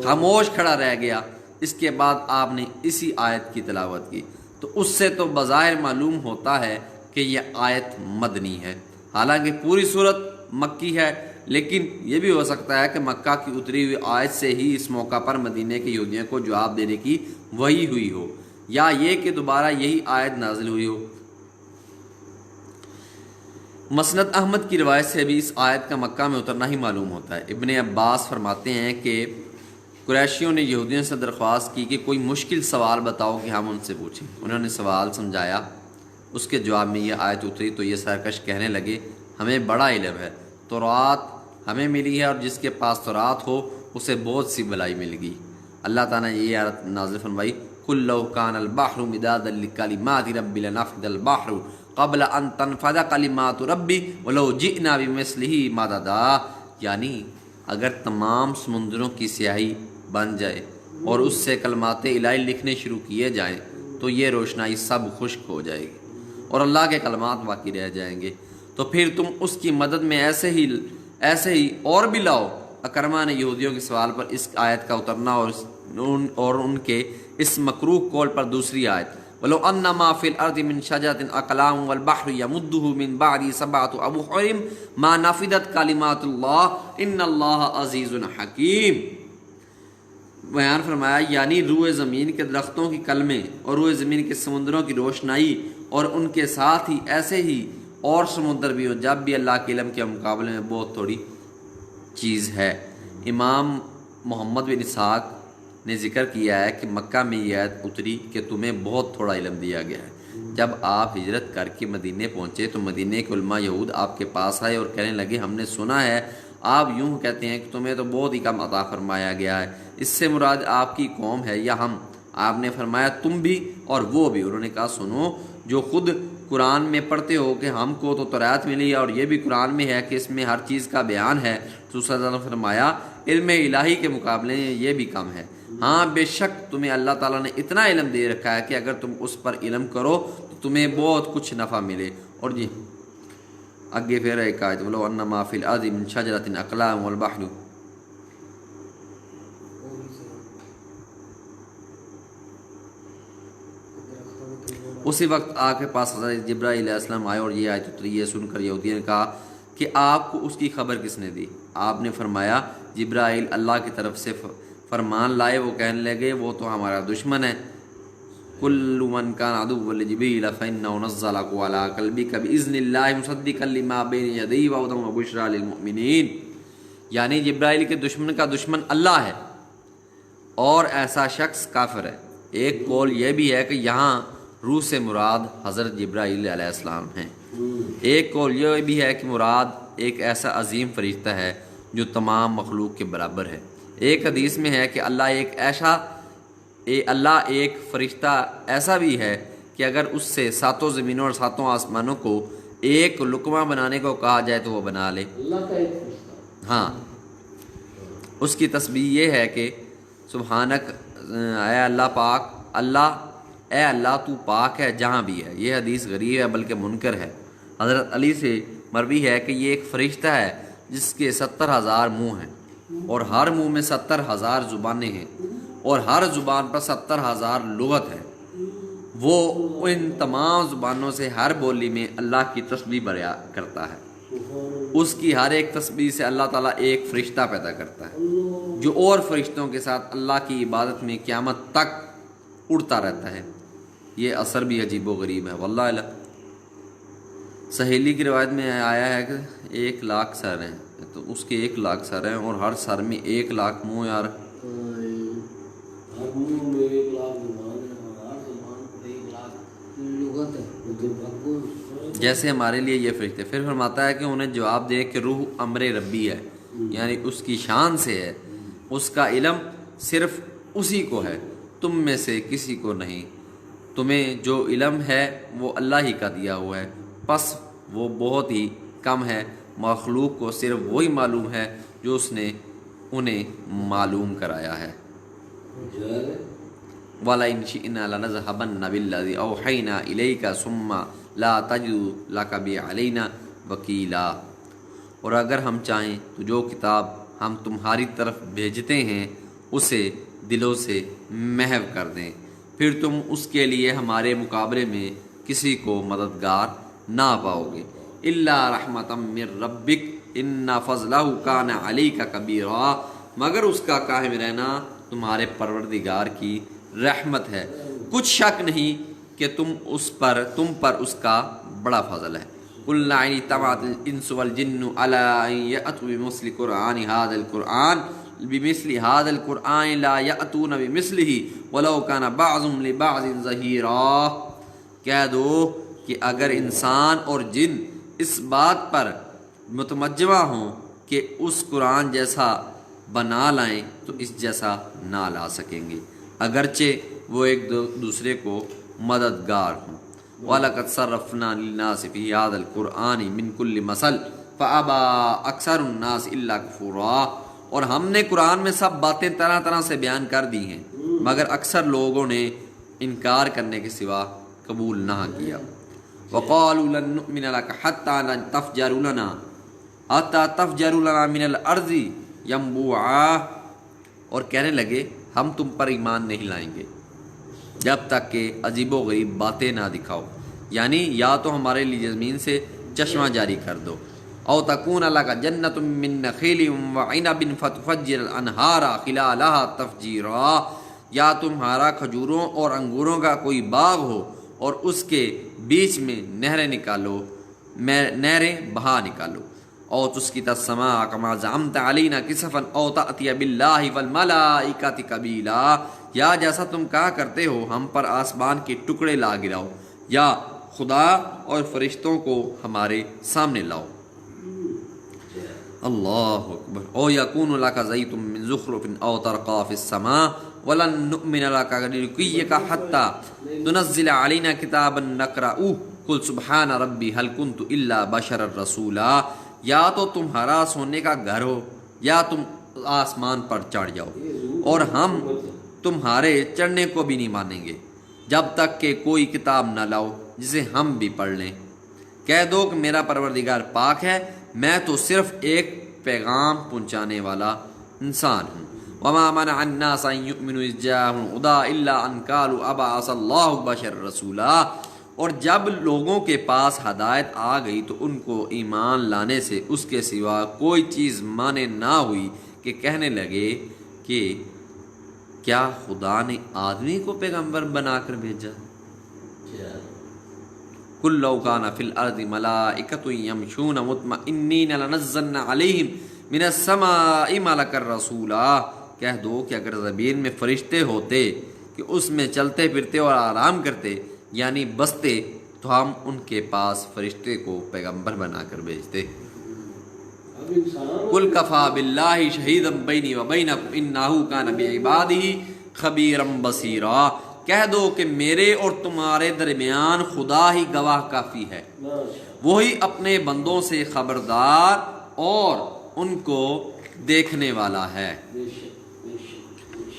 خاموش کھڑا رہ گیا۔ اس کے بعد آپ نے اسی آیت کی تلاوت کی، تو اس سے تو بظاہر معلوم ہوتا ہے کہ یہ آیت مدنی ہے، حالانکہ پوری صورت مکی ہے، لیکن یہ بھی ہو سکتا ہے کہ مکہ کی اتری ہوئی آیت سے ہی اس موقع پر مدینے کے یہودیوں کو جواب دینے کی وحی ہوئی ہو، یا یہ کہ دوبارہ یہی آیت نازل ہوئی ہو۔ مسند احمد کی روایت سے بھی اس آیت کا مکہ میں اترنا ہی معلوم ہوتا ہے۔ ابن عباس فرماتے ہیں کہ قریشیوں نے یہودیوں سے درخواست کی کہ کوئی مشکل سوال بتاؤ کہ ہم ان سے پوچھیں، انہوں نے سوال سمجھایا، اس کے جواب میں یہ آیت اتری تو یہ سرکش کہنے لگے ہمیں بڑا علم ہے، تورات ہمیں ملی ہے اور جس کے پاس تورات ہو اسے بہت سی بلائی مل گئی۔ اللہ تعالیٰ نے یہ آیت نازل فرمائی قُل لَوْ كَانَ الْبَحْرُ مِدَادًا لِكَلِمَاتِ رَبِّي لَنَفِدَ الْبَحْرُ قَبْلَ أَن تَنفَدَ كَلِمَاتُ رَبِّي وَلَوْ جِئْنَا بِمِثْلِهِ مَدَدًا، یعنی اگر تمام سمندروں کی سیاہی بن جائے اور اس سے کلمات الہی لکھنے شروع کیے جائیں تو یہ روشنائی سب خشک ہو جائے گی اور اللہ کے کلمات باقی رہ جائیں گے، تو پھر تم اس کی مدد میں ایسے ہی اور بھی لاؤ۔ اکرمہ نے یہودیوں کے سوال پر اس آیت کا اترنا اور ان کے اس مکروہ قول پر دوسری آیت وَلَوْ أَنَّ مَا فِي الْأَرْضِ مِنْ شَجَرَةٍ أَقْلَامٌ وَالْبَحْرُ يَمُدُّهُ مِنْ بَعْدِهِ سَبْعَةُ أَبْحُرٍ مَا نَفِدَتْ كَلِمَاتُ اللَّهِ إِنَّ اللَّهَ عَزِيزٌ حَكِيمٌ۔ بیان فرمایا یعنی روئے زمین کے درختوں کی کلمیں اور روئے زمین کے سمندروں کی روشنائی اور ان کے ساتھ ہی ایسے ہی اور سمندر بھی ہوں جب بھی اللہ کے علم کے مقابلے میں بہت تھوڑی چیز ہے۔ امام محمد بن اسحاق نے ذکر کیا ہے کہ مکہ میں یہ آیت اتری کہ تمہیں بہت تھوڑا علم دیا گیا ہے۔ جب آپ ہجرت کر کے مدینے پہنچے تو مدینے کے علماء یہود آپ کے پاس آئے اور کہنے لگے ہم نے سنا ہے آپ یوں کہتے ہیں کہ تمہیں تو بہت ہی کم عطا فرمایا گیا ہے، اس سے مراد آپ کی قوم ہے یا ہم؟ آپ نے فرمایا تم بھی اور وہ بھی۔ انہوں نے کہا سنو، جو خود قرآن میں پڑھتے ہو کہ ہم کو تو تورات ملی ہے اور یہ بھی قرآن میں ہے کہ اس میں ہر چیز کا بیان ہے، تو صلی اللہ علیہ وسلم نے فرمایا علم الہی کے مقابلے میں یہ بھی کم ہے۔ ہاں بے شک تمہیں اللہ تعالیٰ نے اتنا علم دے رکھا ہے کہ اگر تم اس پر علم کرو تو تمہیں بہت کچھ نفع ملے۔ اور جی آگے پھر ایک آیت ولو ان ما فی الارض من شجرۃ اقلام والبحر، اسی وقت آپ کے پاس حضرت جبرائیل علیہ السلام آئے اور یہ آیت اتری ہے سن کر یہودیوں نے کہا کہ آپ کو اس کی خبر کس نے دی؟ آپ نے فرمایا جبرائیل اللہ کی طرف سے فرمان لائے، وہ کہنے لگے وہ تو ہمارا دشمن ہے۔ کل من کان عدوا لجبریل فإنه نزله على قلبك بإذن الله مصدقا لما بين يديه وهدى وبشرى للمؤمنین، یعنی جبرائیل کے دشمن کا دشمن اللہ ہے اور ایسا شخص کافر ہے۔ ایک قول یہ بھی ہے کہ یہاں روح سے مراد حضرت جبرائیل علیہ السلام ہیں، ایک قول یہ بھی ہے کہ مراد ایک ایسا عظیم فرشتہ ہے جو تمام مخلوق کے برابر ہے۔ ایک حدیث میں ہے کہ اللہ ایک فرشتہ ایسا بھی ہے کہ اگر اس سے ساتوں زمینوں اور ساتوں آسمانوں کو ایک لقمہ بنانے کو کہا جائے تو وہ بنا لے۔ اللہ کا ایک فرشتہ، ہاں، اس کی تسبیح یہ ہے کہ سبحانک اے اللہ پاک، اے اللہ تو پاک ہے جہاں بھی ہے۔ یہ حدیث غریب ہے بلکہ منکر ہے۔ حضرت علی سے مروی ہے کہ یہ ایک فرشتہ ہے جس کے 70,000 منہ ہیں اور ہر منہ میں 70,000 زبانیں ہیں اور ہر زبان پر 70,000 لغت ہے۔ وہ ان تمام زبانوں سے ہر بولی میں اللہ کی تسبیح بیان کرتا ہے۔ اس کی ہر ایک تسبیح سے اللہ تعالیٰ ایک فرشتہ پیدا کرتا ہے جو اور فرشتوں کے ساتھ اللہ کی عبادت میں قیامت تک اڑتا رہتا ہے۔ یہ اثر بھی عجیب و غریب ہے، واللہ علم۔ سہیلی کی روایت میں آیا ہے کہ 1,00,000 سر ہیں، تو اس کے 1,00,000 سر ہیں اور ہر سر میں 1,00,000 منہ یار، لغت ہے۔ جیسے ہمارے لیے یہ فرشتے۔ پھر فرماتا ہے کہ انہیں جواب دے کہ روح امر ربی ہے، یعنی اس کی شان سے ہے، اس کا علم صرف اسی کو ہے، تم میں سے کسی کو نہیں۔ تمہیں جو علم ہے وہ اللہ ہی کا دیا ہوا ہے، پس وہ بہت ہی کم ہے، مخلوق کو صرف وہی معلوم ہے جو اس نے انہیں معلوم کرایا ہے۔ وَلَئِنْ شِئْنَا لَنَذْهَبَنَّ بِالَّذِي أَوْحَيْنَا إِلَيْكَ ثُمَّ لَا تَجِدُ لَكَ بِهِ عَلَيْنَا وَكِيلًا، اور اگر ہم چاہیں تو جو کتاب ہم تمہاری طرف بھیجتے ہیں اسے دلوں سے محو کر دیں، پھر تم اس کے لیے ہمارے مقابلے میں کسی کو مددگار نہ پاؤ گے۔ الا رحمۃ من ربک ان فضلہ کان علیک کبیرا، مگر اس کا قائم رہنا تمہارے پروردگار کی رحمت ہے، کچھ شک نہیں کہ تم پر اس کا بڑا فضل ہے۔ قل ان اجتمعت الانس والجن علی ان یأتوا بمثل هذا القرآن لا یأتون بمثلہ ولو کان بعضهم لبعض ظہیرا، کہہ دو کہ اگر انسان اور جن اس بات پر متمجمع ہوں کہ اس قرآن جیسا بنا لائیں تو اس جیسا نہ لا سکیں گے، اگرچہ وہ ایک دوسرے کو مددگار ہوں۔ وَلَقَدْ صَرَّفْنَا لِلنَّاسِ فِي هَذَا الْقُرْآنِ مِنْ كُلِّ مَثَلٍ فَأَبَى أَكْثَرُ النَّاسِ إِلَّا كُفُورًا، اور ہم نے قرآن میں سب باتیں طرح طرح سے بیان کر دی ہیں مگر اکثر لوگوں نے انکار کرنے کے سوا قبول نہ کیا۔ وَقَالُوا لَن نُؤْمِنَ لَكَ حَتَّى تَفْجَرُوا لَنَا مِنَ الْأَرْضِ يَنبُوعًا، اور کہنے لگے ہم تم پر ایمان نہیں لائیں گے جب تک کہ عجیب و غریب باتیں نہ دکھاؤ، یعنی یا تو ہمارے لیے زمین سے چشمہ جاری کر دو او تکون لک جنۃ من نخیل وعنب فتفجر الانہار خلالها تفجیرا، یا تمہارا کھجوروں اور انگوروں کا کوئی باغ ہو اور اس کے بیچ میں نہریں بہا نکالو، او تسقط السماء کما زعمت علینا کسفا او تأتی باللہ والملائکۃ قبیلا، یا جیسا تم کہا کرتے ہو ہم پر آسمان کے ٹکڑے لا گراؤ، یا خدا اور فرشتوں کو ہمارے سامنے لاؤ۔ اللہ اکبر۔ او یکون لک زیت من زخرف او ترقی فی السماء ولن نؤمن لک لرقیک حتی تنزل علینا کتابا نقرؤہ قل سبحان ربی هل کنت الا بشرا رسولا، یا تو تمہارا سونے کا گھر ہو یا تم آسمان پر چڑھ جاؤ اور ہم تمہارے چڑھنے کو بھی نہیں مانیں گے جب تک کہ کوئی کتاب نہ لاؤ جسے ہم بھی پڑھ لیں۔ کہہ دو کہ میرا پروردگار پاک ہے، میں تو صرف ایک پیغام پہنچانے والا انسان ہوں۔ وما منع الناس ان يؤمنوا اذ جاءهم الهدى الا ان قالوا ابعث الله بشرا رسولا، اور جب لوگوں کے پاس ہدایت آ گئی تو ان کو ایمان لانے سے اس کے سوا کوئی چیز مانے نہ ہوئی کہ کہنے لگے کہ کیا خدا نے آدمی کو پیغمبر بنا کر بھیجا؟ قل لو کان فی الارض ملائکۃ یمشون مطمئنین لنزلنا علیہم من السماء ملکا رسولا، کہہ دو کہ اگر زمین میں فرشتے ہوتے کہ اس میں چلتے پھرتے اور آرام کرتے یعنی بستے تو ہم ان کے پاس فرشتے کو پیغمبر بنا کر بھیجتے۔ قل کفا باللہ شہیدا بینی و بینکم انہ کان بعبادہ خبیرا بصیرا، کہہ دو کہ میرے اور تمہارے درمیان خدا ہی گواہ کافی ہے، وہی اپنے بندوں سے خبردار اور ان کو دیکھنے والا ہے۔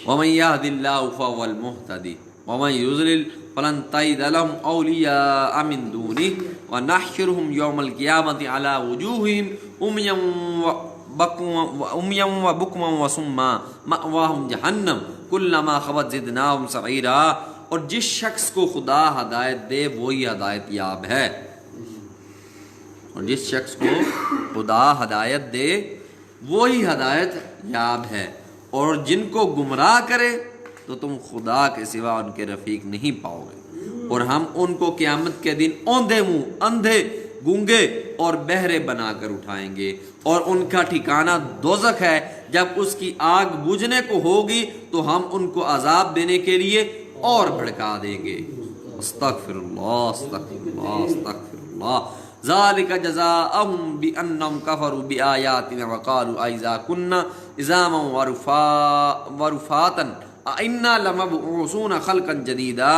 ومن یہد اللہ فہو المہتدی ومن یضلل فلن تجد لهم اولیاء من دونہ ونحشرهم یوم القیامۃ علی وجوہہم عمیا وبکما وصما مأواہم جہنم کلما خبت زدناہم سعیرا، اور جس شخص کو خدا ہدایت دے وہی ہدایت یاب ہے، اور جس شخص کو خدا ہدایت دے وہی ہدایت یاب ہے، اور جن کو گمراہ کرے تو تم خدا کے سوا ان کے رفیق نہیں پاؤ گے، اور ہم ان کو قیامت کے دن اوندے منہ اندھے گونگے اور بہرے بنا کر اٹھائیں گے، اور ان کا ٹھکانہ دوزخ ہے، جب اس کی آگ بجھنے کو ہوگی تو ہم ان کو عذاب دینے کے لیے اور بھڑکا دیں گے۔ استغفر اللہ استغفر اللہ استغفر اللہ۔ ذالک جزاؤہم بانہم کفروا بآیاتنا وقالوا اذا کنا عظاما ورفاتا انا لمبعوثون خلقا جدیدا،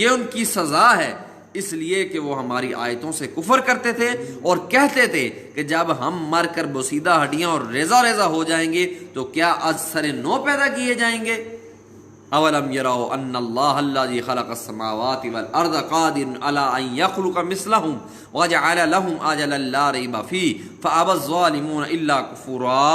یہ ان کی سزا ہے اس لیے کہ وہ ہماری آیتوں سے کفر کرتے تھے اور کہتے تھے کہ جب ہم مر کر بوسیدہ ہڈیاں اور ریزہ ریزہ ہو جائیں گے تو کیا از سر نو پیدا کیے جائیں گے؟ اولم یروا ان اللہ الذی خلق السماوات والارض قادر علی ان یخلق مثلهم وجعل لهم اجلا لا ریب فیہ فابى الظالمون الا کفورا،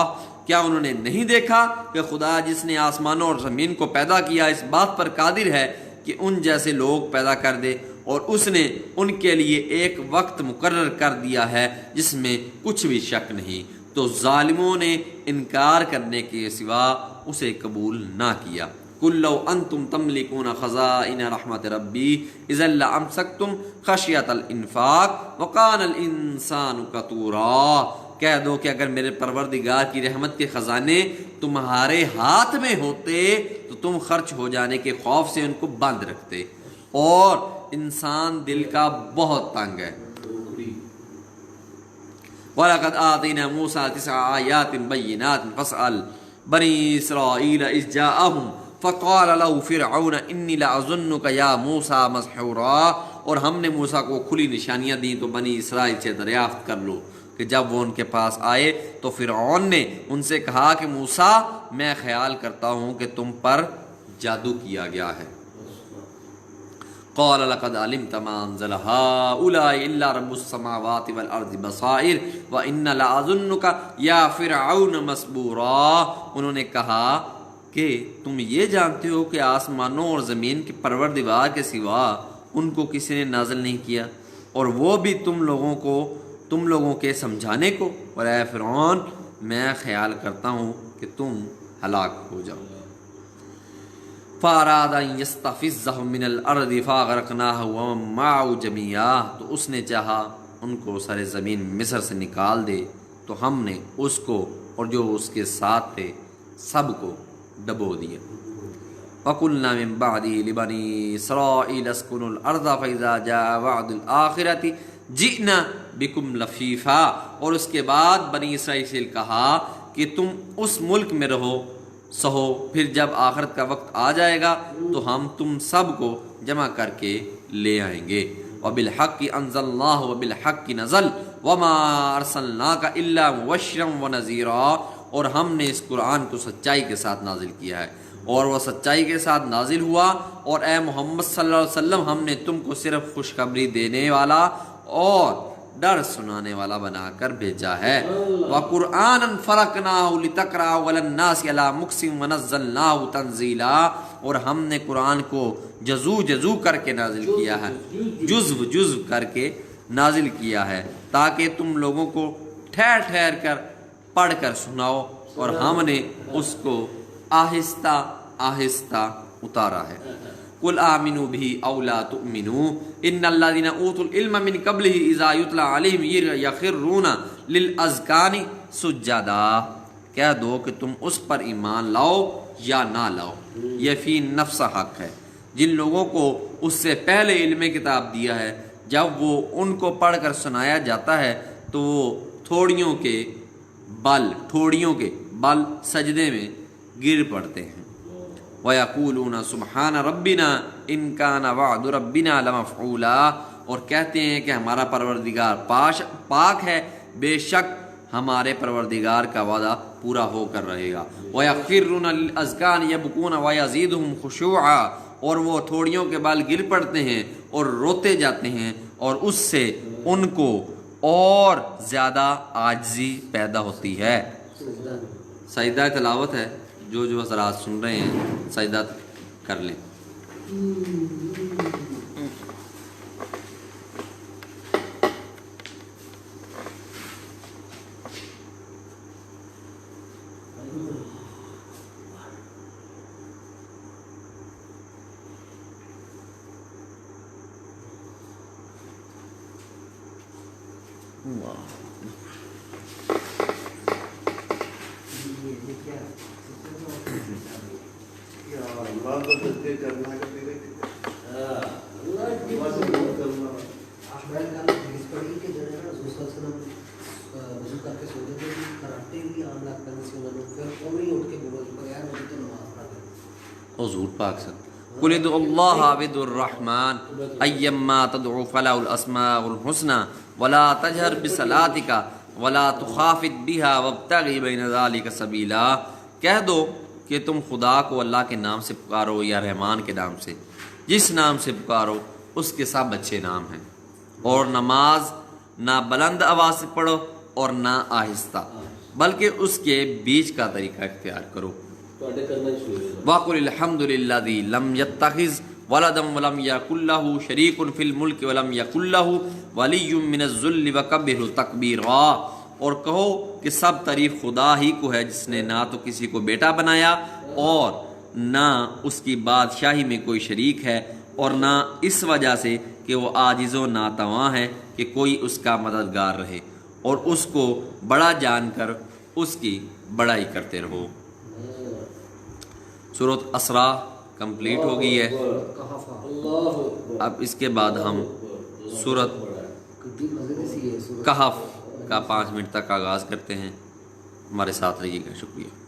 کیا انہوں نے نہیں دیکھا کہ خدا جس نے آسمانوں اور زمین کو پیدا کیا اس بات پر قادر ہے کہ ان جیسے لوگ پیدا کر دے، اور اس نے ان کے لیے ایک وقت مقرر کر دیا ہے جس میں کچھ بھی شک نہیں، تو ظالموں نے انکار کرنے کے سوا اسے قبول نہ کیا۔ قل لو انتم تملکون خزائن رحمت ربی اذا لامسکتم خشیۃ الانفاق وکان الانسان قتورا، کہہ دو کہ اگر میرے پروردگار کی رحمت کے خزانے تمہارے ہاتھ میں ہوتے تو تم خرچ ہو جانے کے خوف سے ان کو بند رکھتے، اور انسان دل کا بہت تنگ ہے۔ وَلَقَدْ آتَيْنَا مُوسَىٰ 9 آیَاتٍ بَيِّنَاتٍ فَاسْأَلْ بَنِي إِسْرَائِیلَ إِذْ جَاءَهُمْ فَقَالَ لَهُ فِرْعَوْنُ إِنِّي لَأَظُنُّكَ يَا مُوسَىٰ مَسْحُورًا، اور ہم نے موسیٰ کو کھلی نشانیاں دیں تو بنی اسرائیل سے دریافت کر لو کہ جب وہ ان کے پاس آئے تو فرعون نے ان سے کہا کہ موسیٰ میں خیال کرتا ہوں کہ تم پر جادو کیا گیا ہے۔ قال لقد علمت ما انزل هؤلاء الا رب السماوات والارض بصائر وان لاظنك يا فرعون مسبورا، انہوں نے کہا کہ تم یہ جانتے ہو کہ آسمانوں اور زمین کے پروردگار کے سوا ان کو کسی نے نازل نہیں کیا، اور وہ بھی تم لوگوں کو تم لوگوں کے سمجھانے کو، اور اے فرعون میں خیال کرتا ہوں کہ تم ہلاک ہو جاؤ۔ فَأَرَادَ أَن يَسْتَفِزَّهُم مِّنَ الْأَرْضِ فَأَغْرَقْنَاهُ وَمَن مَّعَهُ جَمِيعًا، تو اس نے چاہا ان کو سر زمین مصر سے نکال دے، تو ہم نے اس کو اور جو اس کے ساتھ تھے سب کو ڈبو دیا۔ وَقُلْنَا مِن بَعْدِهِ لِبَنِي إِسْرَائِيلَ اسْكُنُوا الْأَرْضَ فَإِذَا جَاءَ وَعْدُ الْآخِرَةِ جِئْنَا بِكُمْ لَفِيفًا، اور اس کے بعد بنی اسرائیل سے کہا کہ تم اس ملک میں رہو سہو، پھر جب آخرت کا وقت آ جائے گا تو ہم تم سب کو جمع کر کے لے آئیں گے۔ وَبِالْحَقِّ أَنزَلْنَاهُ وَبِالْحَقِّ نَزَلَ وَمَا أَرْسَلْنَاكَ إِلَّا مُبَشِّرًا وَنَذِيرًا، اور ہم نے اس قرآن کو سچائی کے ساتھ نازل کیا ہے، اور وہ سچائی کے ساتھ نازل ہوا، اور اے محمد صلی اللہ علیہ وسلم ہم نے تم کو صرف خوشخبری دینے والا اور ڈر سنانے والا بنا کر بھیجا ہے۔ وَقُرْآنًا فَرَقْنَاهُ لِتَقْرَأَهُ عَلَى النَّاسِ عَلَى مُكْثٍ وَنَزَّلْنَاهُ تَنزِيلًا، اور ہم نے قرآن کو جزو کر کے نازل کیا ہے، جزو کر کے نازل کیا ہے، تاکہ تم لوگوں کو ٹھہر ٹھہر کر پڑھ کر سناؤ، اور ہم نے اس کو آہستہ آہستہ اتارا ہے۔ قُلْ آمِنُوا بِهِ أَوْ لَا تُؤْمِنُوا إِنَّ الَّذِينَ أُوتُوا الْعِلْمَ مِنْ قَبْلِهِ إِذَا يُتْلَى عَلَيْهِمْ يَخِرُّونَ لِلْأَذْقَانِ سُجَّدًا، کہہ دو کہ تم اس پر ایمان لاؤ یا نہ لاؤ، یہ فی نفس حق ہے۔ جن لوگوں کو اس سے پہلے علم کتاب دیا ہے، جب وہ ان کو پڑھ کر سنایا جاتا ہے تو وہ ٹھوڑیوں کے بل سجدے میں گر پڑتے ہیں۔ وَيَقُولُونَ سُبْحَانَ رَبِّنَا إِن كَانَ وَعْدُ رَبِّنَا لَمَفْعُولًا، اور کہتے ہیں کہ ہمارا پروردگار پاک ہے، بے شک ہمارے پروردگار کا وعدہ پورا ہو کر رہے گا۔ وَيَخِرُّونَ لِلْأَذْقَانِ يَبْكُونَ وَيَزِيدُهُمْ خُشُوعًا، اور وہ تھوڑیوں کے بال گر پڑتے ہیں اور روتے جاتے ہیں، اور اس سے ان کو اور زیادہ عاجزی پیدا ہوتی ہے۔ سجدہ تلاوت ہے، جو حضرات سن رہے ہیں سجدہ کر لیں۔ حضور پاک سے قُلِ ادْعُوا اللَّهَ أَوِ ادْعُوا الرَّحْمَٰنَ أَيَّمَّا تَدْعُوا فَلَهُ الْأَسْمَاءُ الْحُسْنَىٰ وَلَا تَجْهَرْ بِصَلَاتِكَ وَلَا تُخَافِتْ بِهَا وَابْتَغِ بَيْنَ ذَٰلِكَ سَبِيلًا، کہہ دو کہ تم خدا کو اللہ کے نام سے پکارو یا رحمان کے نام سے، جس نام سے پکارو اس کے سب اچھے نام ہیں، اور نماز نہ بلند آواز سے پڑھو اور نہ آہستہ، بلکہ اس کے بیچ کا طریقہ اختیار کرو۔ وَقُلِ الْحَمْدُ لِلَّذِي لَمْ يَتَّخِذْ وَلَدًا وَلَمْ يَكُن لَّهُ شَرِيكٌ فِي الْمُلْكِ وَلَمْ يَكُن لَّهُ وَلِيٌّ مِّنَ الذُّلِّ وَكَبِّرْهُ تَكْبِيرًا، اور کہو کہ سب تعریف خدا ہی کو ہے، جس نے نہ تو کسی کو بیٹا بنایا اور نہ اس کی بادشاہی میں کوئی شریک ہے، اور نہ اس وجہ سے کہ وہ عاجز و ناتواں ہے کہ کوئی اس کا مددگار رہے، اور اس کو بڑا جان کر اس کی بڑائی کرتے رہو۔ سورۃ اسراء کمپلیٹ ہو گئی ہے، اب اس کے بعد ہم سورۃ کہف کا 5 منٹ تک آغاز کرتے ہیں۔ ہمارے ساتھ رہیے گا، شکریہ۔